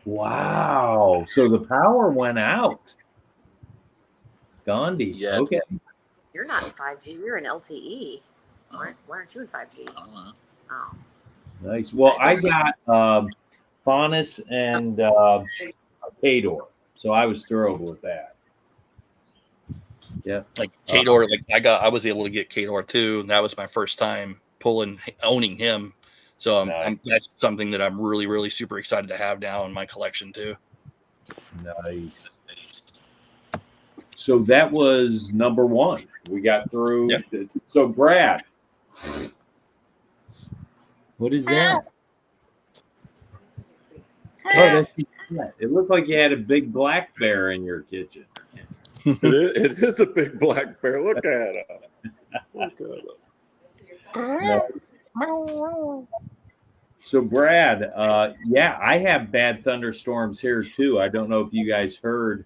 Wow. So the power went out. Gandhi. Yeah. Okay. You're not in 5G. You're in LTE. Why aren't you in 5G? Oh. Nice. Well, I got Faunus and Kador. So I was thrilled with that. Yeah. Like Kador, I was able to get Kador too. And that was my first time owning him. So that's something that I'm really, really super excited to have now in my collection too. Nice. So that was number 1. We got through. Yeah. So Brad, what is that? Oh, it looked like you had a big black bear in your kitchen. It is a big black bear. Look at him. Look at him. No. So Brad, I have bad thunderstorms here too. I don't know if you guys heard.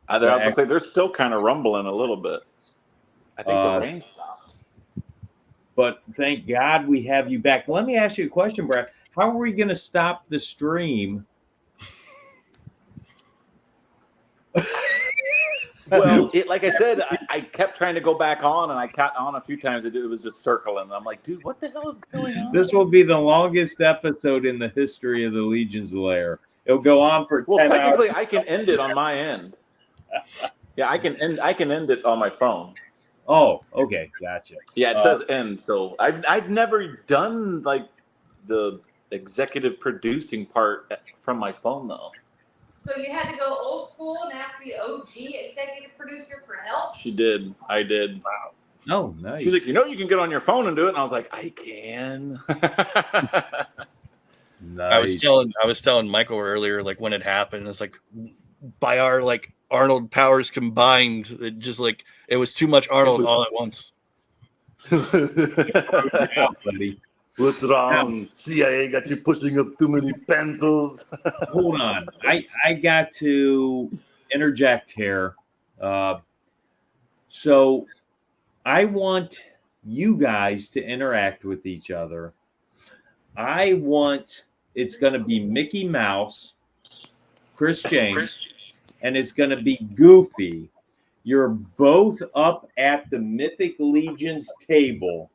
They're still kind of rumbling a little bit. I think the rain stopped. But thank God we have you back. Let me ask you a question, Brad. How are we going to stop the stream? Well, like I said, I kept trying to go back on, and I got on a few times. It was just circling. And I'm like, dude, what the hell is going on? This will be the longest episode in the history of the Legion's Lair. It'll go on for 10 technically, hours. I can end it on my end. Yeah, I can end it on my phone. Oh, okay, gotcha. Yeah, it says end. So I've never done like the executive producing part from my phone though. So you had to go old school and ask the OG executive producer for help? She did. I did. Wow. Oh, nice. She's like, you can get on your phone and do it. And I was like, I can. Nice. I was telling Michael earlier, like when it happened, it's like by our Arnold powers combined. It was too much Arnold all at once. Buddy. What's wrong? CIA got you pushing up too many pencils. Hold on. I got to interject here. So I want you guys to interact with each other. It's going to be Mickey Mouse, Chris James, and it's going to be Goofy. You're both up at the Mythic Legion's table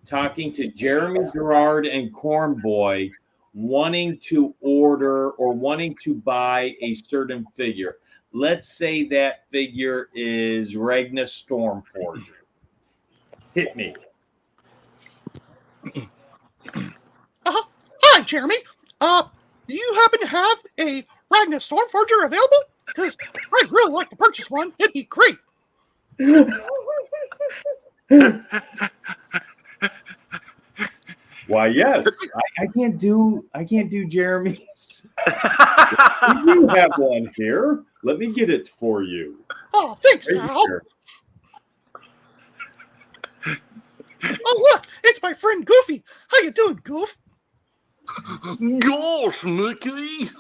talking to Jeremy Gerard and Cornboy, wanting to order or wanting to buy a certain figure. Let's say that figure is Ragnar Stormforger. Hit me. Hi, Jeremy. Do you happen to have a Ragnar Stormforger available? Because I'd really like to purchase one. It'd be great. Why, yes. I can't do Jeremy's. You have one here. Let me get it for you. Oh, thanks, Right pal. here. Oh, look, it's my friend Goofy. How you doing, Goof? Gosh, Mickey,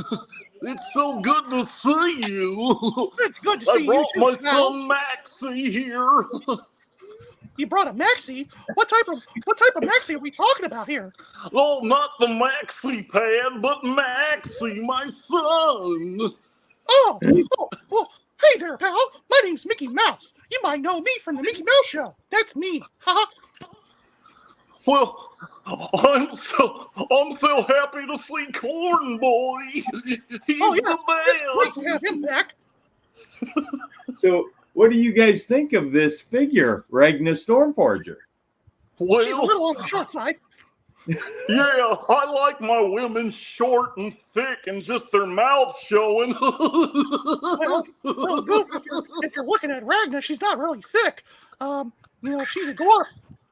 it's so good to see you. It's good to I see you brought too, my pal. son Maxie here. You brought a maxi? What type of maxi are we talking about here? Oh, not the Maxie pad, but Maxie, my son. Oh, well, hey there, pal. My name's Mickey Mouse. You might know me from the Mickey Mouse Show. That's me. Haha. Well, I'm so happy to see Corn Boy. He's Oh, yeah. the It's best. great to have him back. So, what do you guys think of this figure, Ragnar Stormforger? She's a Well, little on the short side. yeah, I like my women short and thick and just their mouth showing. Well, Goof, if you're looking at Ragnar, she's not really thick. She's a dwarf.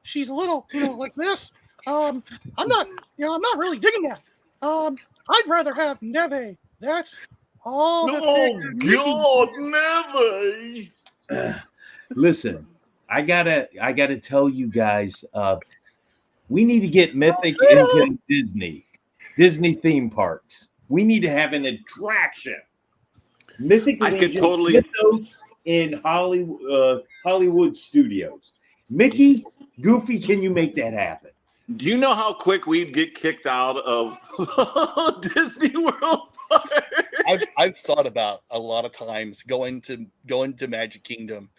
She's a little, like this. I'm not really digging that. I'd rather have Neve. That's all the Oh God, Neve! Listen, I gotta tell you guys, we need to get Mythic into Disney theme parks. We need to have an attraction. Mythic I could Legion totally- Mythos in Hollywood Studios. Mickey, Goofy, can you make that happen? Do you know how quick we'd get kicked out of Disney World Park? I've thought about a lot of times going to Magic Kingdom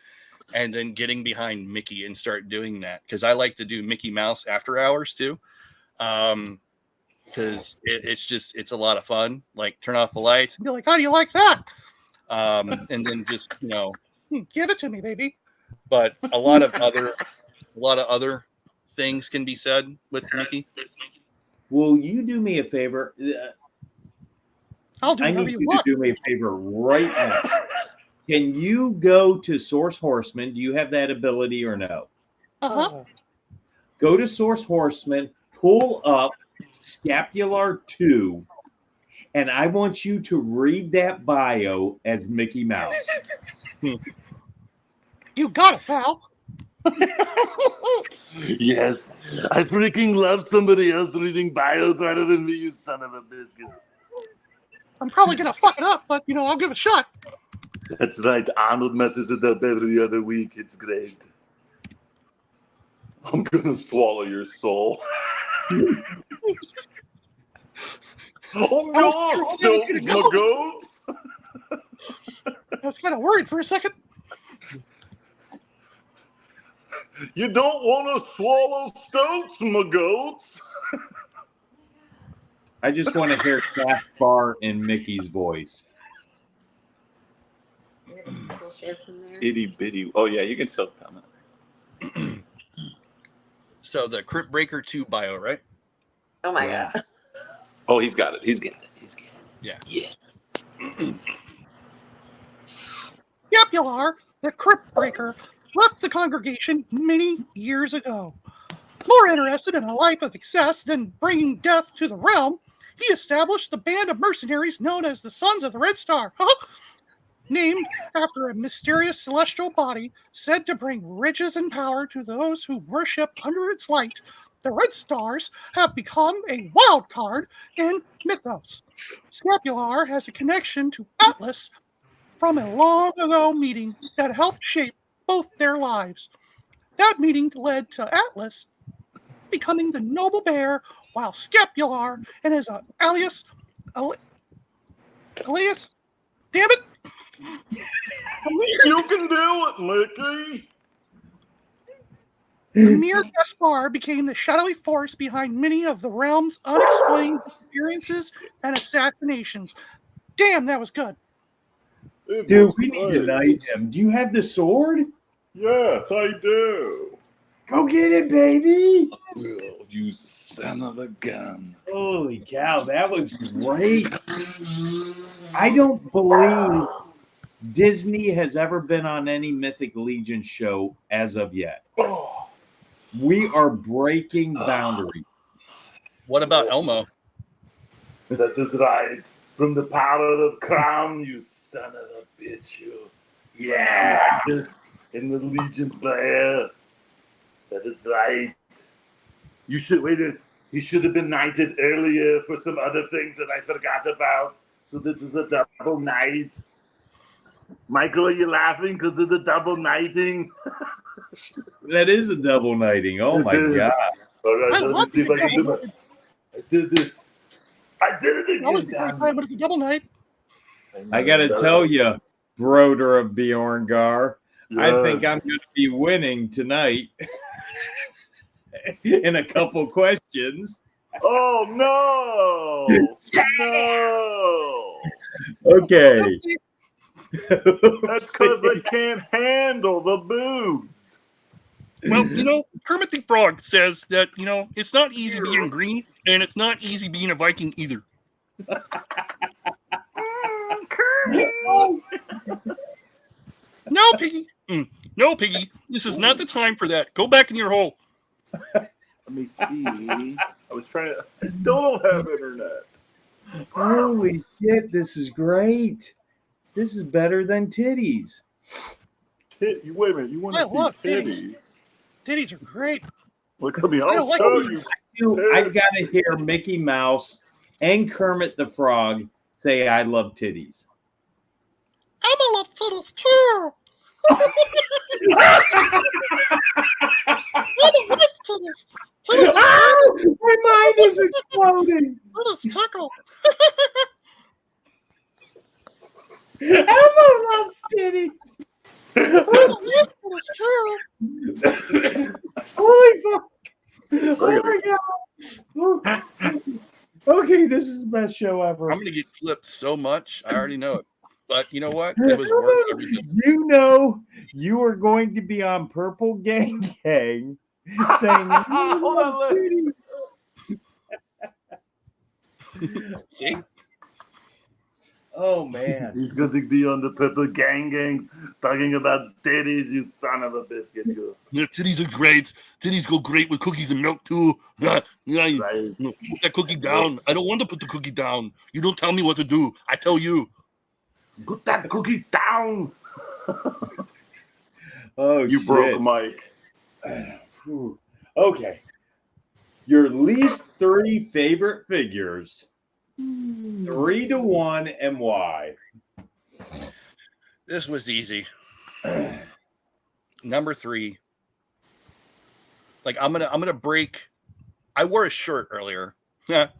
and then getting behind Mickey and start doing that, because I like to do Mickey Mouse after hours too, because it's a lot of fun. Like, turn off the lights Be like, how do you like that? and then just Give it to me, baby. but a lot of other things can be said with Mickey. Will you do me a favor? I'll do I whatever need you you to want. do me a favor right now. Can you go to Source Horseman? Do you have that ability or no? Uh-huh. Go to Source Horseman, pull up Scapular 2, and I want you to read that bio as Mickey Mouse. You got it, pal. Yes, I freaking love somebody else reading bios rather than me, you son of a biscuit. I'm probably gonna fuck it up, but I'll give it a shot. That's right, Arnold messes it up every other week. It's great. I'm gonna swallow your soul. Oh gosh, sure how that was Jones, gonna my go. goats. I was kind of worried for a second. You don't want to swallow stoats, my goats. I just want to hear Caspar in Mickey's voice. Still share from there. Itty bitty. Oh yeah, you can still comment. So the Crypt Breaker 2 bio, right? Oh my Yeah. god. Oh, he's got it. He's got it. He's got it. Yeah. Yes. Scapular, the Crypt Breaker, left the congregation many years ago. More interested in a life of excess than bringing death to the realm, he established the band of mercenaries known as the Sons of the Red Star. named after a mysterious celestial body said to bring riches and power to those who worship under its light, the red stars have become a wild card in mythos. Scapular has a connection to Atlas from a long ago meeting that helped shape both their lives. That meeting led to Atlas becoming the noble bear, while Scapular and his alias, damn it! You can do it, Mickey. Amir Gaspar became the shadowy force behind many of the realm's unexplained experiences and assassinations. Damn, that was good. It Dude, was we need to great. knight him. Do you have the sword? Yes, I do. Go get it, baby. Will, you son of a gun. Holy cow, that was great. I don't believe Disney has ever been on any Mythic Legion show as of yet. Oh, We are breaking boundaries. What about Elmo? that is right. From the power of crown, you son of a bitch, you. Yeah. In the Legion Slayer. That is right. You should waited. He should have been knighted earlier for some other things that I forgot about. So this is a double knight. Michael, are you laughing because of the double knighting? That is a double knighting. Oh my God. All right, I let me love see if I can do double it. I did it. I did it That was again. the great damn time, but it's a double night. it. I got to tell you, Broder of Bjorngar, I think I'm going to be winning tonight in a couple questions. Oh no! No! Okay. That's because they can't handle the boobs. Well, Kermit the Frog says that, it's not easy being green, and it's not easy being a Viking either. No, Piggy. No, Piggy. This is not the time for that. Go back in your hole. Let me see. I was trying to. I still don't have internet. Holy shit, this is great. This is better than titties. Wait a minute. You want I to see love titties? titties. Titties are great. Look at me. I I'll don't like show titties. you. I've got to hear Mickey Mouse and Kermit the Frog say I love titties. I'm a love titties too. I don't like titties. Titties are Oh, my mind is exploding. titties tickle. Elmo loves titties. I don't like titties too. Holy fuck. Oh my God. Okay, this is the best show ever. I'm going to get clipped so much. I already know it. But you know what? It was worth every minute. You know, you are going to be on Purple Gang Gang saying, Hold on, See? oh man. He's going to be on the Purple Gang Gangs talking about titties, you son of a biscuit. You. Yeah, titties are great. Titties go great with cookies and milk too. Right. Put that cookie down. I don't want to put the cookie down. You don't tell me what to do. I tell you. Put that cookie down. Oh, You shit. broke Mike. Whew. Okay. Your least 3 favorite figures. 3 to 1 and why? This was easy. Number 3. Like I'm gonna break. I wore a shirt earlier that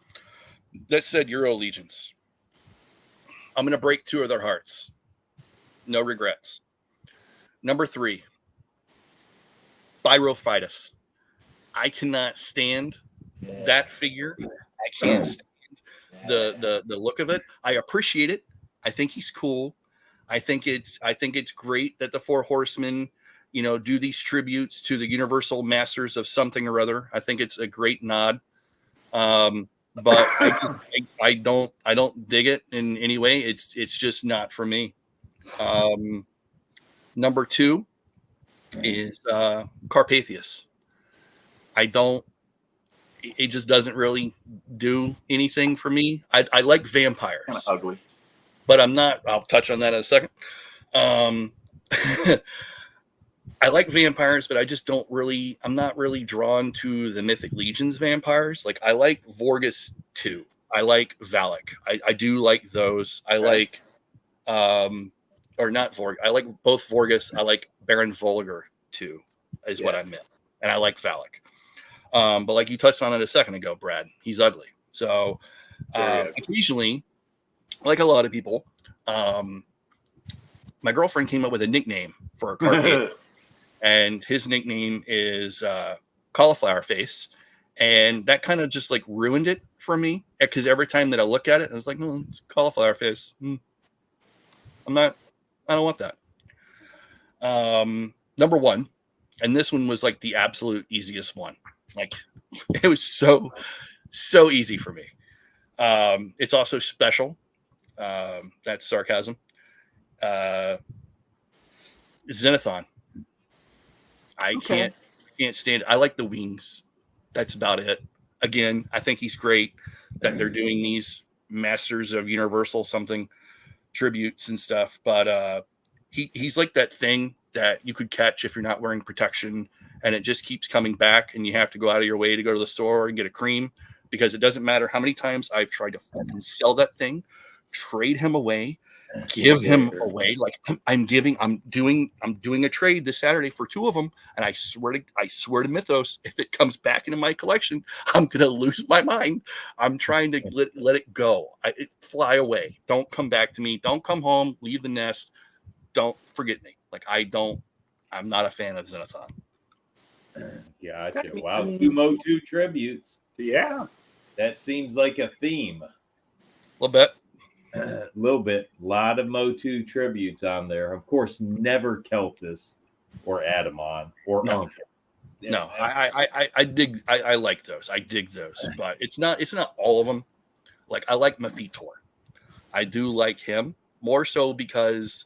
said Euro Allegiance. I'm gonna break 2 of their hearts. No regrets. Number 3. Pyrophytus. I cannot stand that figure. I can't stand the look of it. I appreciate it. I think he's cool. I think it's great that the 4 horsemen, do these tributes to the universal masters of something or other. I think it's a great nod. But I don't dig it in any way. It's just not for me. Number 2 is Carpathius. It just doesn't really do anything for me. I like vampires. Kind of ugly. but I'm not. I'll touch on that in a second. I like vampires, but I just don't really. I'm not really drawn to the Mythic Legions vampires. Like I like Vorgus too. I like Valak. I do like those. I like, or not Vorg. I like both Vorgus. I like Baron Volger too, is what I meant, and I like Valak. But like you touched on it a second ago, Brad, he's ugly. So occasionally, like a lot of people, my girlfriend came up with a nickname for a card and his nickname is Cauliflower Face. And that kind of just like ruined it for me because every time that I look at it, I was like, "No, it's Cauliflower Face. I don't want that." Number one, and this one was like the absolute easiest one. Like it was so easy for me. It's also special. That's sarcasm. Xenothon. I can't stand it. I like the wings. That's about it. Again, I think he's great that they're doing these Masters of Universal something tributes and stuff. But he's like that thing that you could catch if you're not wearing protection, and it just keeps coming back, and you have to go out of your way to go to the store and get a cream because it doesn't matter how many times I've tried to fucking sell that thing, trade him away, give him away. Like I'm doing a trade this Saturday for 2 of them, and I swear to Mythos, if it comes back into my collection, I'm gonna lose my mind. I'm trying to let it go. Fly away. Don't come back to me. Don't come home. Leave the nest. Don't forget me. Like I'm not a fan of Xenothon. Gotcha. Wow, 2 Motu tributes. Yeah, that seems like a theme. A little bit. A little bit. A lot of Motu tributes on there. Of course, never Keltis or Adamon or No. No, I dig. I like those. I dig those, but it's not all of them. Like I like Mephitor. I do like him more so because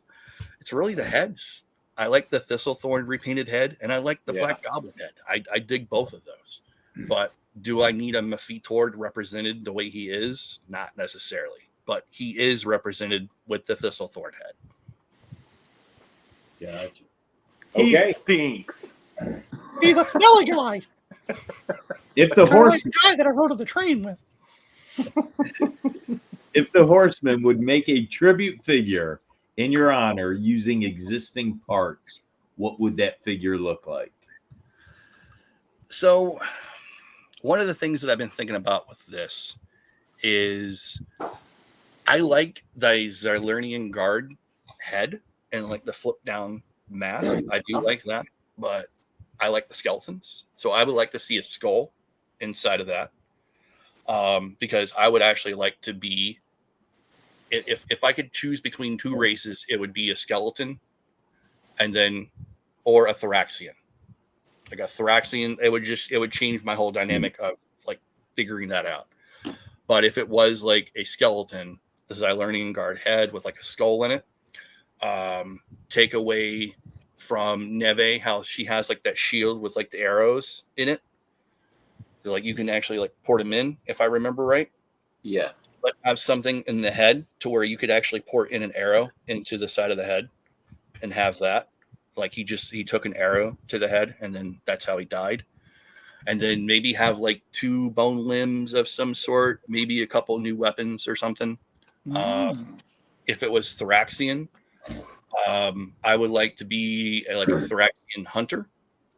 it's really the heads. I like the Thistlethorn repainted head, and I like the Black Goblin head. I dig both of those. But do I need a Mephitor represented the way he is? Not necessarily. But he is represented with the Thistlethorn head. Gotcha. He stinks. He's a smelly guy. If the like the guy that I rode on the train with. If the Horseman would make a tribute figure in your honor using existing parts, what would that figure look like? So, one of the things that I've been thinking about with this is I like the Zerlernian Guard head and like the flip down mask. I do like that, but I like the skeletons. So I would like to see a skull inside of that. Because I would actually like to be, if I could choose between 2 races, it would be a skeleton or a Thoraxian. Like a Thoraxian, it would change my whole dynamic of like figuring that out. But if it was like a skeleton, the Xylernian Guard head with like a skull in it, take away from Neve how she has like that shield with like the arrows in it. So, like you can actually like port them in, if I remember right. Yeah. But have something in the head to where you could actually port in an arrow into the side of the head and have that. Like he took an arrow to the head and then that's how he died. And then maybe have like 2 bone limbs of some sort, maybe a couple new weapons or something. If it was Thoraxian, I would like to be like a Thoraxian hunter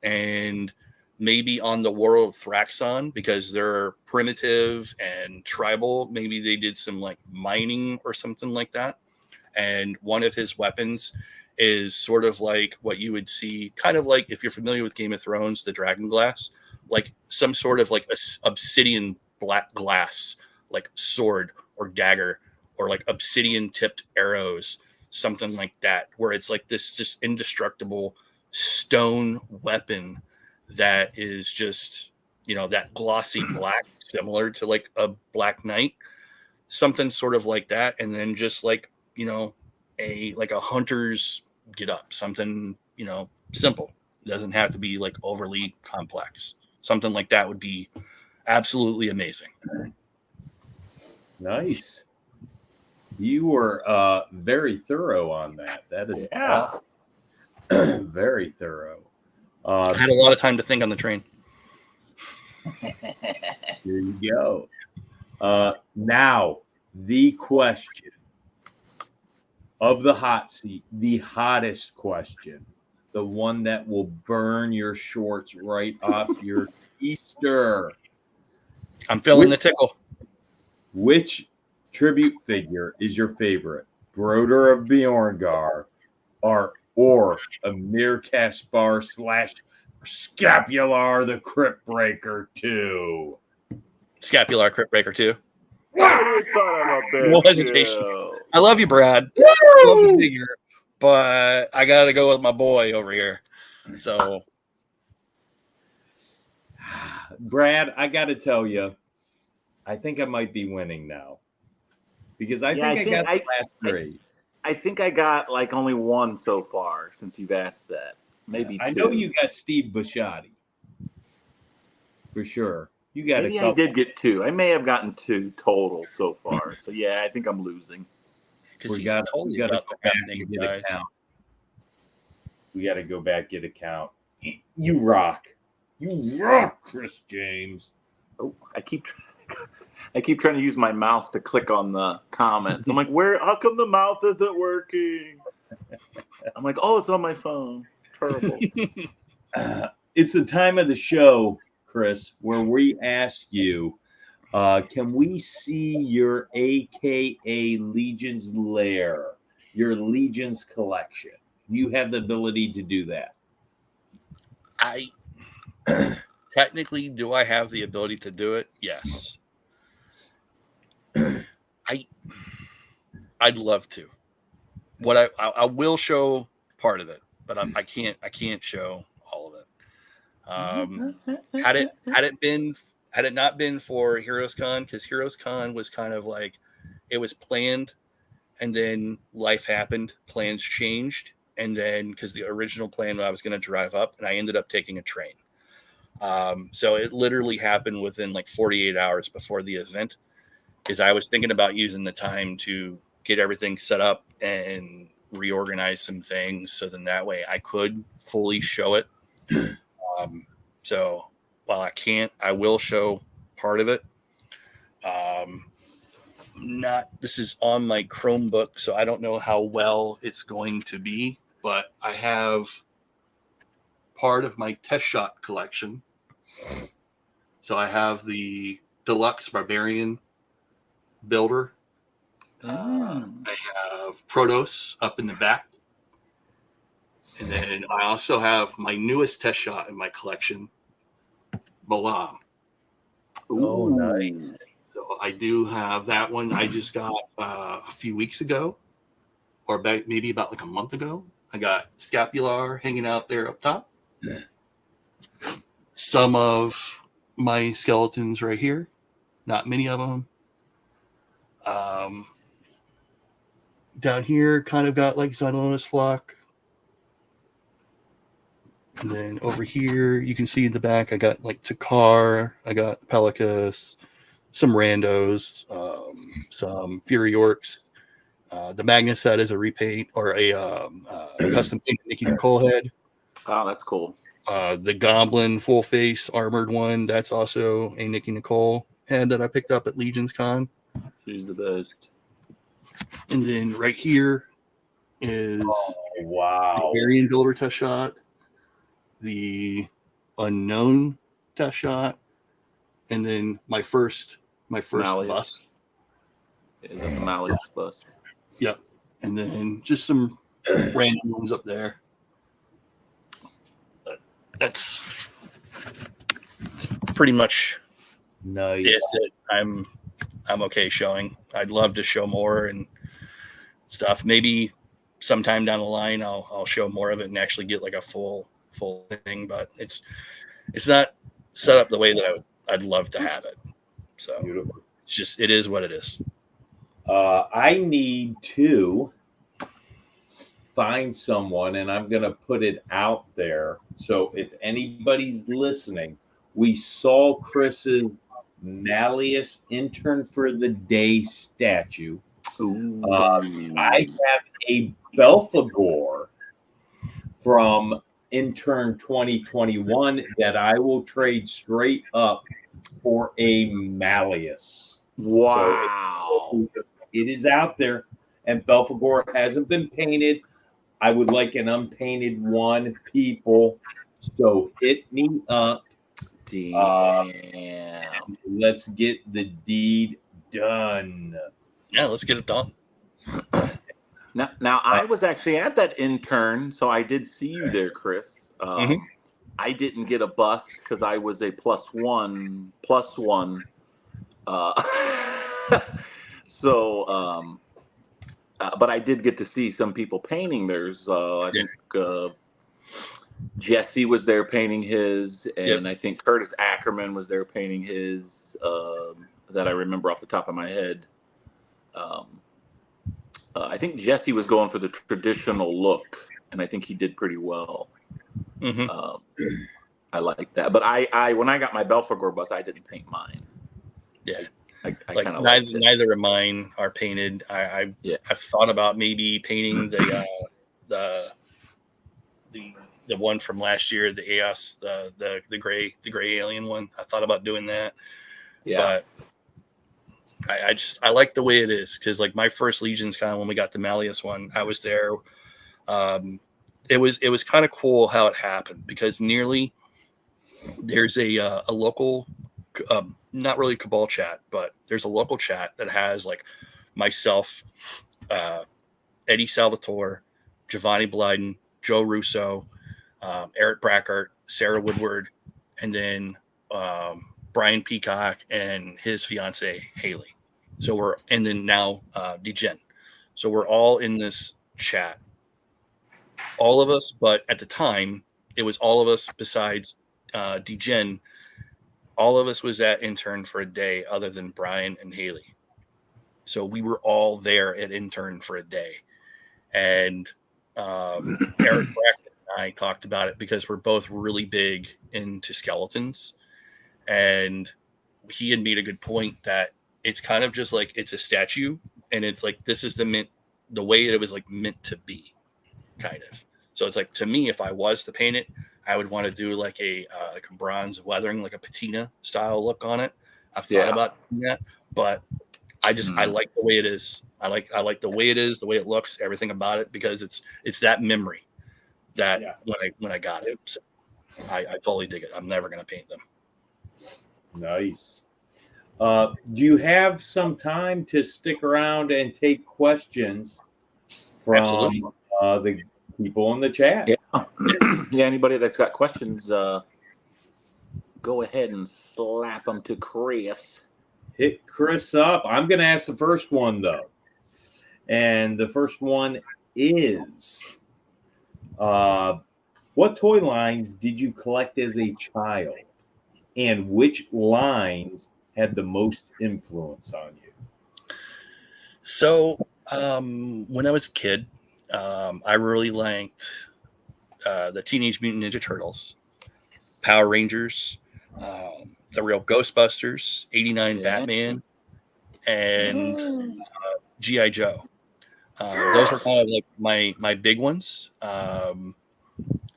and maybe on the world of Thraxon because they're primitive and tribal. Maybe they did some like mining or something like that. And one of his weapons is sort of like what you would see, kind of like if you're familiar with Game of Thrones, the dragon glass, like some sort of like obsidian black glass, like sword or dagger or like obsidian tipped arrows, something like that, where it's like this just indestructible stone weapon that is just, that glossy black, similar to like a Black Knight, something sort of like that. And then just like, a hunter's get up, something, simple. It doesn't have to be like overly complex. Something like that would be absolutely amazing. Nice. You were very thorough on that. That is awesome. Very thorough. I had a lot of time to think on the train. Here you go. Now, the question of the hot seat, the hottest question, the one that will burn your shorts right off your Easter. I'm feeling the tickle. Which tribute figure is your favorite? Broder of Bjorngar or Amir Kaspar / Scapular the Crypt Breaker 2? Scapular Crypt Breaker 2. No No hesitation. I love you, Brad. I love the figure, but I got to go with my boy over here. So, Brad, I got to tell you, I think I might be winning now because I think I got the last three. I think I got like only one so far since you've asked that. Maybe two. I know you got Steve Bisciotti for sure. You got Maybe a couple. I did get two. I may have gotten two total so far. So yeah, I think I'm losing. because We he's got totally to about go the back happening, and get a guys. count. We got to go back get a count. You rock. You rock, Chris James. Oh, I keep trying to use my mouse to click on the comments. I'm like, how come the mouse isn't working? I'm like, oh, it's on my phone. Terrible. It's the time of the show, Chris, where we ask you, can we see your AKA Legion's Lair, your Legion's collection? You have the ability to do that. I technically, do I have the ability to do it? Yes. I'd love to. What I will show part of it, but I can't show all of it. Had it not been for Heroes Con, because Heroes Con was kind of like, it was planned, and then life happened, plans changed, and then because the original plan I was going to drive up, and I ended up taking a train. So it literally happened within like 48 hours before the event, because I was thinking about using the time to get everything set up and reorganize some things, so then that way I could fully show it. So while I can't, I will show part of it. This is on my Chromebook, so I don't know how well it's going to be, but I have part of my test shot collection. So I have the Deluxe Barbarian Builder. I have Protoss up in the back. And then I also have my newest test shot in my collection, Balam. Oh, nice. So I do have that one. I just got a few weeks ago, or maybe about like a month ago. I got Scapular hanging out there up top. Some of my skeletons right here. Not many of them. Down here, kind of got like Xylonis Flock. And then over here, you can see in the back, I got like Takar, I got Pelicus, some randos, some Fury Orcs. The Magnus head is a repaint or a custom painted Nikki Nicole head. Oh, that's cool. The Goblin full face armored one, that's also a Nikki Nicole head that I picked up at Legion's Con. She's the best. And then right here is the Barbarian Builder test shot, the Unknown test shot, and then my first Malleus. bust. Is that the Malleus bust? Yep. And then just some random ones up there. But that's pretty much nice. it. I'm okay showing. I'd love to show more and stuff. Maybe sometime down the line I'll show more of it and actually get like a full thing, but it's not set up the way that I'd love to have it. So beautiful. It's just, it is what it is. I need to find someone, and I'm going to put it out there. So if anybody's listening, we saw Chris's Malleus Intern for the Day statue. I have a Belphegor from intern 2021 that I will trade straight up for a Malleus. Wow. So it is out there, and Belphegor hasn't been painted. I would like an unpainted one, people. So hit me up. Damn. Let's get the deed done. Yeah, let's get it done. Now I was actually at that intern, so I did see you there, Chris. I didn't get a bust because I was a +1. So, but I did get to see some people painting theirs. I think Jesse was there painting his, and I think Curtis Ackerman was there painting his. That I remember off the top of my head. I think Jesse was going for the traditional look, and I think he did pretty well. I like that, but I when I got my Belphegor bus, I didn't paint mine. Yeah, I like neither of mine are painted. I've thought about maybe painting the one from last year, the EOS, the gray alien one. I thought about doing that, but I like the way it is, because like my first Legion's Con, when we got the Malleus one, I was there. It was kind of cool how it happened, because there's a local, not really Cabal chat, but there's a local chat that has like myself, Eddie Salvatore, Giovanni Blyden, Joe Russo, Eric Brackart, Sarah Woodward, and then Brian Peacock and his fiance Haley. So and then now DeGen. So we're all in this chat, all of us, but at the time it was all of us besides DeGen. All of us was at intern for a day, other than Brian and Haley. So we were all there at intern for a day, and Eric Brackett and I talked about it because we're both really big into skeletons, and he had made a good point that it's kind of just like it's a statue, and it's like this is the way it was like meant to be, kind of. So it's like, to me, if I was to paint it, I would want to do like a bronze weathering, like a patina style look on it. I've thought about doing that, but I like the way it is. I like the way it is, the way it looks, everything about it, because it's that memory that when I got it. So I totally dig it. I'm never gonna paint them. Nice. Do you have some time to stick around and take questions from the people in the chat? Yeah, anybody that's got questions, go ahead and slap them to Chris. Hit Chris up. I'm going to ask the first one, though. And the first one is, what toy lines did you collect as a child? And which lines had the most influence on you? So when I was a kid, I really liked the Teenage Mutant Ninja Turtles, Power Rangers, the real Ghostbusters, 89 Batman, and G.I. Joe. Those were kind of like my big ones.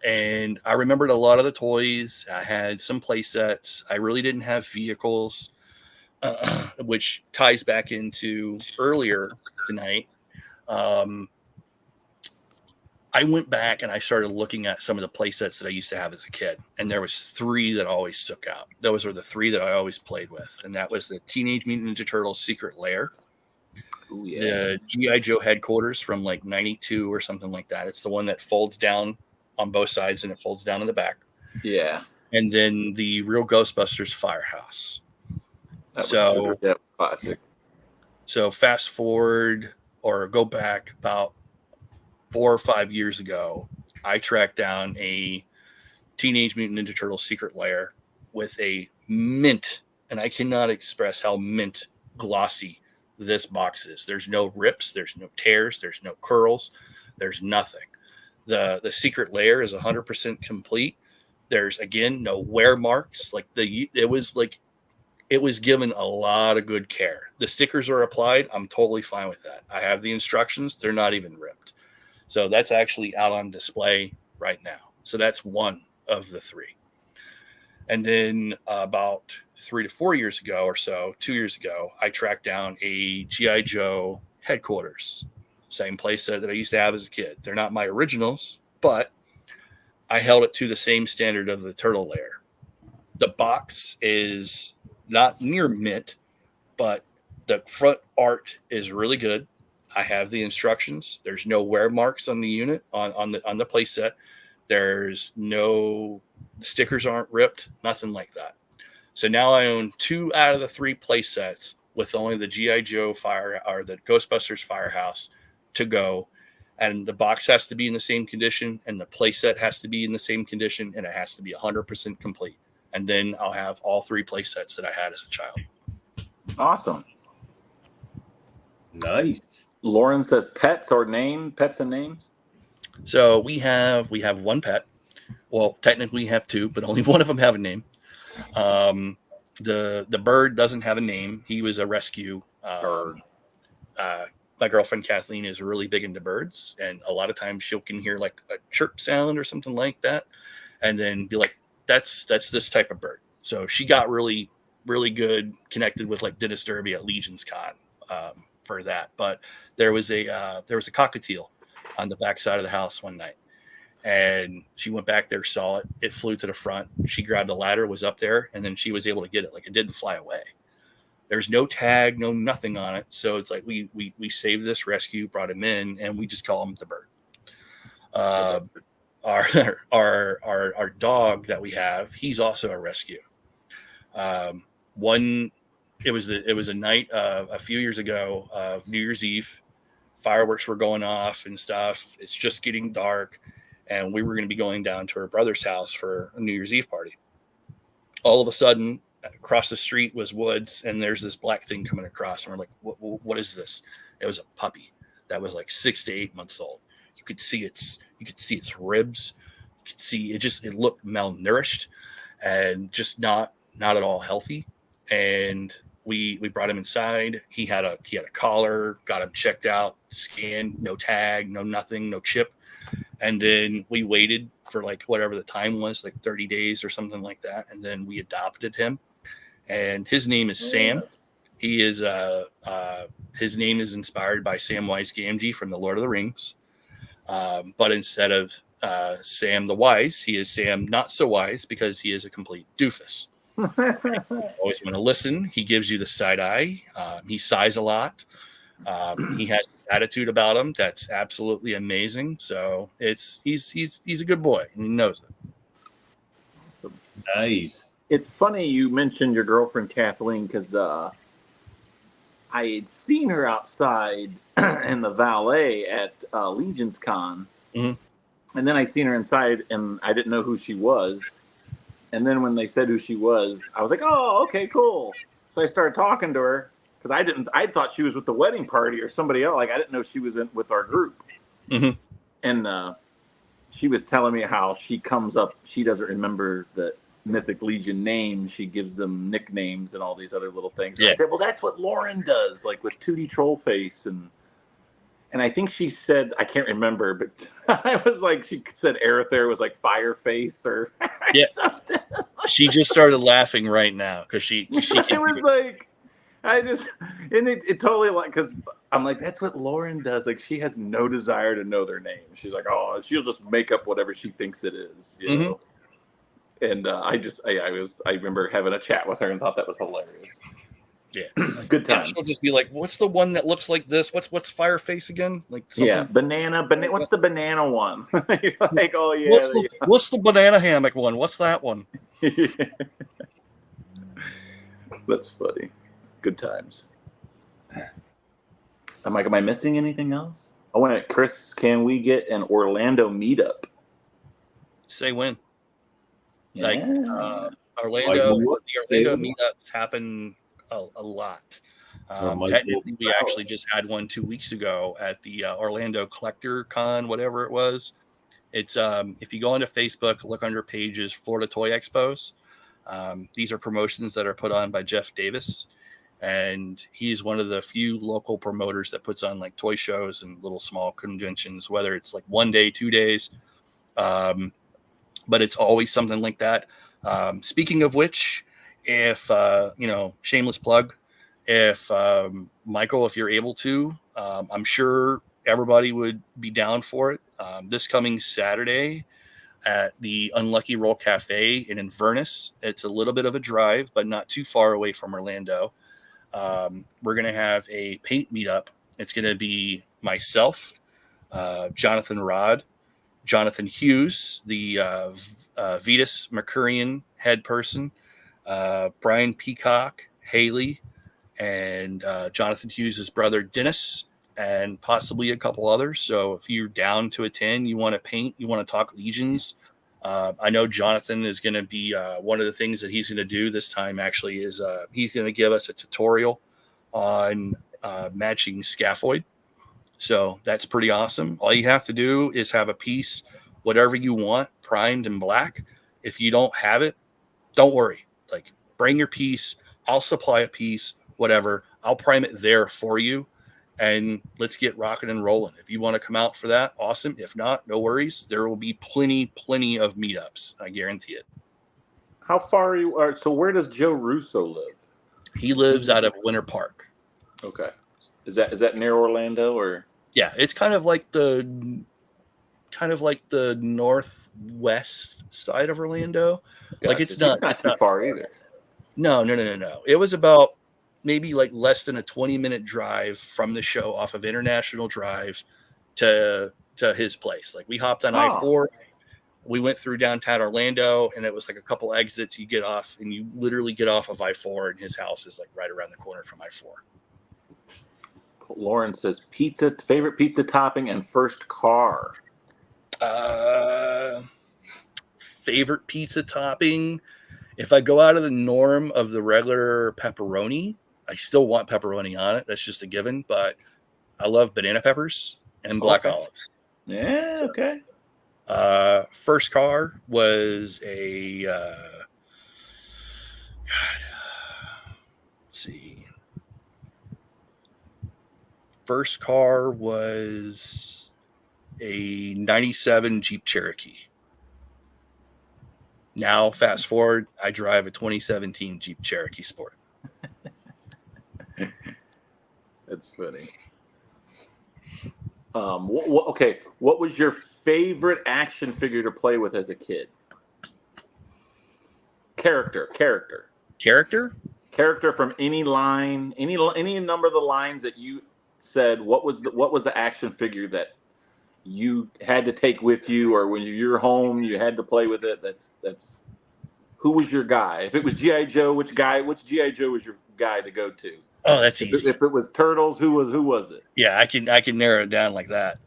And I remembered a lot of the toys. I had some play sets. I really didn't have vehicles, which ties back into earlier tonight. I went back and I started looking at some of the play sets that I used to have as a kid. And there was 3 that always stuck out. Those are the 3 that I always played with. And that was the Teenage Mutant Ninja Turtles Secret Lair. Ooh, yeah. The G.I. Joe headquarters from like 92 or something like that. It's the one that folds down on both sides and it folds down in the back. Yeah. And then the real Ghostbusters Firehouse. That was classic. So fast forward or go back about 4 or 5 years ago, I tracked down a Teenage Mutant Ninja Turtles Secret Lair with a mint, and I cannot express how mint glossy this box is. There's no rips, there's no tears, there's no curls, there's nothing. The Secret Lair is 100% complete. There's again no wear marks. Like it it was given a lot of good care. The stickers are applied. I'm totally fine with that. I have the instructions. They're not even ripped. So that's actually out on display right now. So that's one of the three. And then about 3 to 4 years ago or so, 2 years ago, I tracked down a G.I. Joe headquarters. Same place that I used to have as a kid. They're not my originals, but I held it to the same standard of the turtle layer. The box is not near mint, but the front art is really good. I have the instructions. There's no wear marks on the unit on the play set. There's no stickers aren't ripped, nothing like that. So now I own 2 out of the 3 play sets with only the G.I. Joe fire or the Ghostbusters Firehouse to go. And the box has to be in the same condition, and the play set has to be in the same condition, and it has to be 100% complete. And then I'll have all 3 play sets that I had as a child. Awesome. Nice. Lauren says pets and names. So we have 1 pet. Well, technically we have 2, but only one of them have a name. The bird doesn't have a name. He was a rescue bird. My girlfriend Kathleen is really big into birds, and a lot of times she can hear like a chirp sound or something like that, and then be like, "That's this type of bird." So she got really, really good connected with like Dennis Derby at Legion's Con for that. But there was a cockatiel on the back side of the house one night, and she went back there, saw it. It flew to the front. She grabbed the ladder, was up there, and then she was able to get it. Like it didn't fly away. There's no tag, no nothing on it. So it's like we saved this rescue, brought him in, and we just call him the bird. Our dog that we have, he's also a rescue. It was a night a few years ago of New Year's Eve. Fireworks were going off and stuff. It's just getting dark, and we were going to be going down to her brother's house for a New Year's Eve party. All of a sudden, across the street was woods, and there's this black thing coming across, and we're like, what is this? It was a puppy that was like 6 to 8 months old. You could see its ribs. You could see it looked malnourished and just not at all healthy. And we brought him inside. He had a collar, got him checked out, scanned, no tag, no nothing, no chip. And then we waited for like whatever the time was, like 30 days or something like that. And then we adopted him. And his name is Sam. He is his name is inspired by Samwise Gamgee from the Lord of the Rings. But instead of Sam the Wise, he is Sam Not So Wise, because he is a complete doofus. Always want to listen. He gives you the side eye. He sighs a lot. He has this attitude about him that's absolutely amazing. So he's a good boy, and he knows it. Awesome. Nice. It's funny you mentioned your girlfriend Kathleen, because I had seen her outside in the valet at Legion's Con, and then I seen her inside, and I didn't know who she was. And then when they said who she was, I was like, "Oh, okay, cool." So I started talking to her, because I thought she was with the wedding party or somebody else. Like I didn't know she was with our group. And she was telling me how she comes up. She doesn't remember the Mythic Legion names. She gives them nicknames and all these other little things. And I said, "Well, that's what Lauren does, like with Tootie Trollface." And I think she said, I can't remember, but I was like, she said Arether was like Fireface or something. She just started laughing right now because she it was like, it totally like, because I'm like, that's what Lauren does. Like she has no desire to know their name. She's like, oh, she'll just make up whatever she thinks it is, you know? And I remember having a chat with her and thought that was hilarious. Yeah, good times. She'll just be like, "What's the one that looks like this? What's Fireface again?" Like something. Banana. What's the banana one? You're like, oh yeah. What's the banana hammock one? What's that one? That's funny. Good times. Am I missing anything else? I want to, Chris. Can we get an Orlando meetup? Say when. Yeah. Like Orlando. The Orlando meetups happen a lot. Technically, we actually just had one 2 weeks ago at the Orlando Collector Con, whatever it was. It's if you go into Facebook, look under pages Florida Toy Expos. These are promotions that are put on by Jeff Davis, and he's one of the few local promoters that puts on like toy shows and little small conventions, whether it's like 1 day, 2 days. But it's always something like that. Speaking of which, if, shameless plug, if Michael, if you're able to, I'm sure everybody would be down for it. This coming Saturday at the Unlucky Roll Cafe in Inverness. It's a little bit of a drive, but not too far away from Orlando. We're going to have a paint meetup. It's going to be myself, Jonathan Rod, Jonathan Hughes, the Vetus Mercurian head person, Brian Peacock, Haley, and Jonathan Hughes' brother, Dennis, and possibly a couple others. So if you're down to attend, you want to paint, you want to talk Legions, I know Jonathan is going to be one of the things that he's going to do this time actually is he's going to give us a tutorial on matching scaphoid. So that's pretty awesome. All you have to do is have a piece, whatever you want, primed in black. If you don't have it, don't worry. Like, bring your piece. I'll supply a piece, whatever. I'll prime it there for you. And let's get rocking and rolling. If you want to come out for that, awesome. If not, no worries. There will be plenty of meetups. I guarantee it. How far are you? So where does Joe Russo live? He lives out of Winter Park. Okay. Is that near Orlando or? Yeah, it's kind of like the northwest side of Orlando. Gotcha. Like it's not too far either. No. It was about maybe like less than a 20-minute drive from the show off of International Drive to his place. Like we hopped on I-4, we went through downtown Orlando, and it was like a couple exits. You get off, and you literally get off of I-4, and his house is like right around the corner from I-4. Lauren says favorite pizza topping and first car. Favorite pizza topping. If I go out of the norm of the regular pepperoni, I still want pepperoni on it. That's just a given, but I love banana peppers and black olives. Yeah, okay. First car was a let's see. First car was a 97 Jeep Cherokee. Now, fast forward, I drive a 2017 Jeep Cherokee Sport. That's funny. Okay, what was your favorite action figure to play with as a kid? Character from any line, any number of the lines that you said. What was the action figure that you had to take with you, or when you're home you had to play with it? That's who was your guy? If it was G.I. Joe, which G.I. Joe was your guy to go to? Oh, that's easy. If it was Turtles, who was it? Yeah, I can narrow it down like that.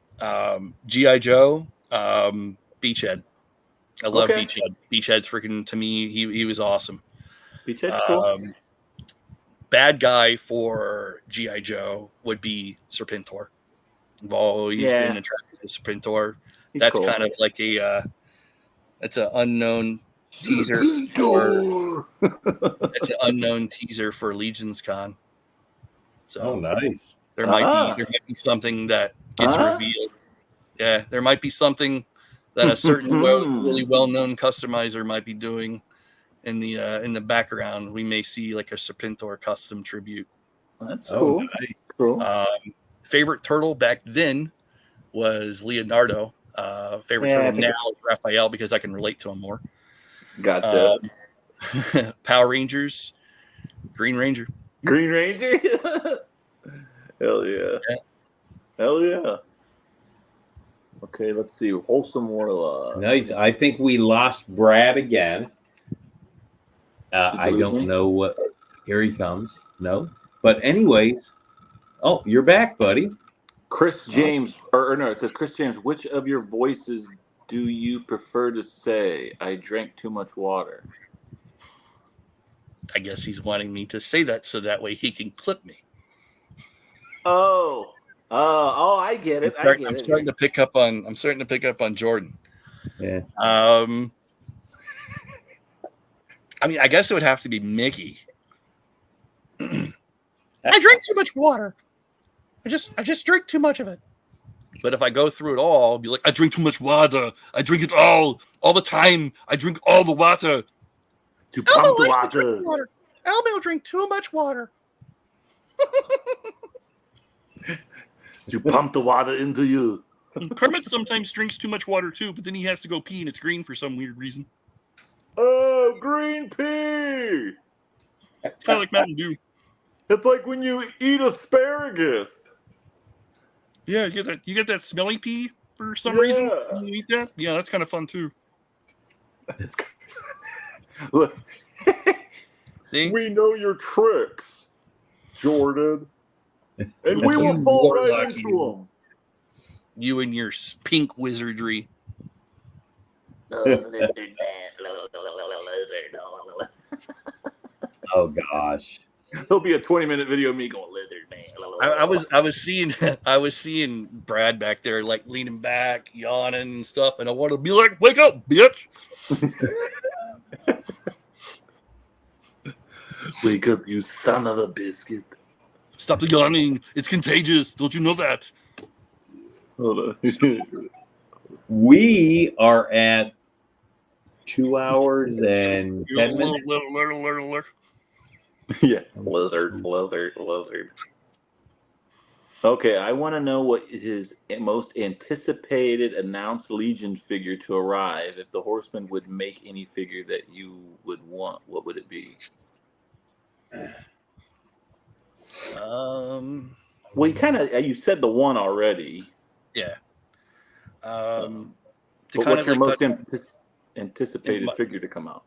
G.I. Joe, Beachhead. I love Beachhead. Beachhead's freaking, to me, he was awesome. Beachhead's cool. Bad guy for G.I. Joe would be Serpentor. I've always been attracted to Serpentor. That's cool. Kind of like that's an unknown teaser. That's an unknown teaser for Legions Con. So nice. There might be something that gets revealed. Yeah, there might be something that a certain really well-known customizer might be doing in the background. We may see like a Serpentor custom tribute. That's cool. Nice. Cool. Favorite turtle back then was Leonardo. Favorite turtle now is Raphael because I can relate to him more. Gotcha. Power Rangers, Green Ranger. Green Ranger? Hell yeah. Hell yeah. Okay, let's see. Wholesome Warlock. Nice. I think we lost Brad again. I don't know what. Here he comes. No. But anyways. Oh, you're back, buddy. Chris James. Or no, it says Chris James. Which of your voices do you prefer to say? I drank too much water. I guess he's wanting me to say that so that way he can clip me. Oh, I get it. I'm starting to pick up on Jordan. Yeah. I mean, I guess it would have to be Mickey. I drink too much water. I just drink too much of it. But if I go through it all, I'll be like, I drink too much water. I drink it all the time. I drink all the water. To pump the water. Elmo will drink too much water. To pump the water into you. Kermit sometimes drinks too much water too, but then he has to go pee and it's green for some weird reason. Oh, green pea! It's kind of like Mountain Dew. It's like when you eat asparagus. Yeah, you get that smelly pea for some reason when you eat that. Yeah, that's kind of fun too. Look, see, we know your tricks, Jordan, and we will fall right into them. You and your pink wizardry. Oh gosh. There'll be a 20-minute video of me going lizard man. I was seeing Brad back there like leaning back, yawning and stuff, and I want to be like, "Wake up, bitch!" Wake up, you son of a biscuit! Stop the yawning. It's contagious. Don't you know that? Hold on. We are at 2 hours and 10 minutes. Yeah, lizard. Okay, I want to know what his most anticipated announced Legion figure to arrive. If the Horseman would make any figure that you would want, what would it be? Well, you said the one already. Yeah. But what's your most anticipated figure to come out?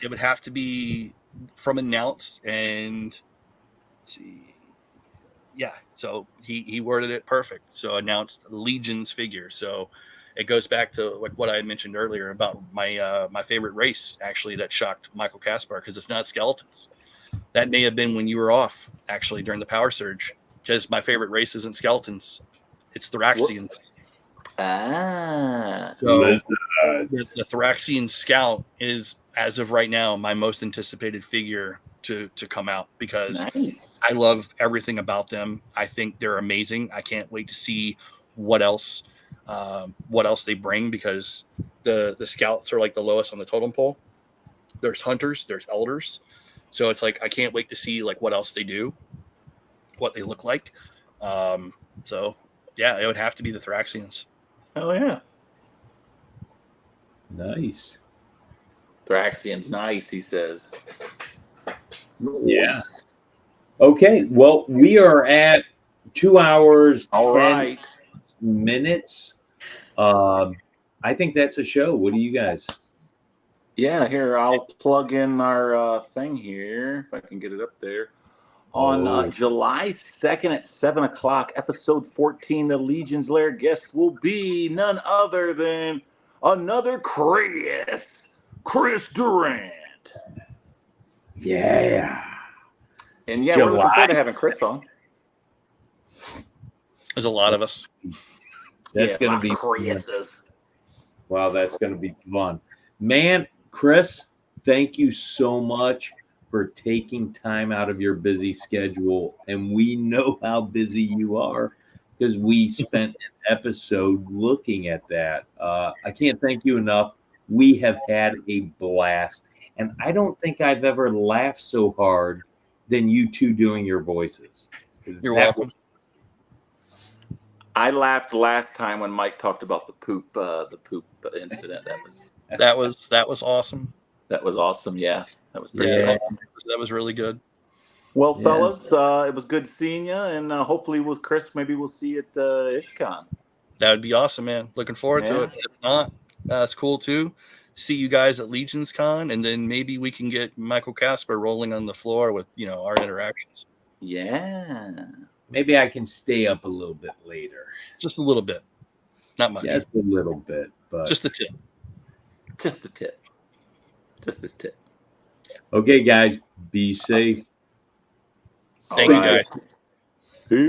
It would have to be from announced, and let's see. Yeah, so he worded it perfect. So announced Legion's figure. So it goes back to like what I had mentioned earlier about my favorite race actually that shocked Michael Kaspar, because it's not skeletons. That may have been when you were off actually during the power surge, because my favorite race isn't skeletons, it's Thraxians. So the Thraxian Scout is, as of right now, my most anticipated figure to come out, because I love everything about them. I think they're amazing. I can't wait to see what else they bring, because the Scouts are like the lowest on the totem pole. There's Hunters, there's Elders. So it's like I can't wait to see like what else they do, what they look like. So yeah, it would have to be the Thraxians. Oh yeah. Nice. Thraxian's nice, he says. Yeah. Okay, well, we are at 2 hours, 10 minutes. I think that's a show. What do you guys? Yeah, here, I'll plug in our thing here, if I can get it up there. On July 2nd at 7 o'clock, episode 14, the Legion's Lair guest will be none other than another Chris Durant. Yeah. And yeah, we're looking forward to having Chris on. There's a lot of us. That's going to be Chris's. Wow, that's going to be fun. Man, Chris, thank you so much for taking time out of your busy schedule. And we know how busy you are because we spent an episode looking at that. I can't thank you enough. We have had a blast. And I don't think I've ever laughed so hard than you two doing your voices. You're welcome. I laughed last time when Mike talked about the poop incident. That was awesome. That was awesome. Yeah, that was pretty awesome. That was really good. Well, fellas, it was good seeing you, and hopefully with Chris, maybe we'll see you at IshCon. That would be awesome, man. Looking forward to it. If not, that's cool too. See you guys at Legion's Con, and then maybe we can get Michael Kaspar rolling on the floor with our interactions. Yeah. Maybe I can stay up a little bit later. Just a little bit. Not much. Just a little bit, but just the tip. Just the tip. Just this tip. Okay, guys, be safe. Thank you, guys.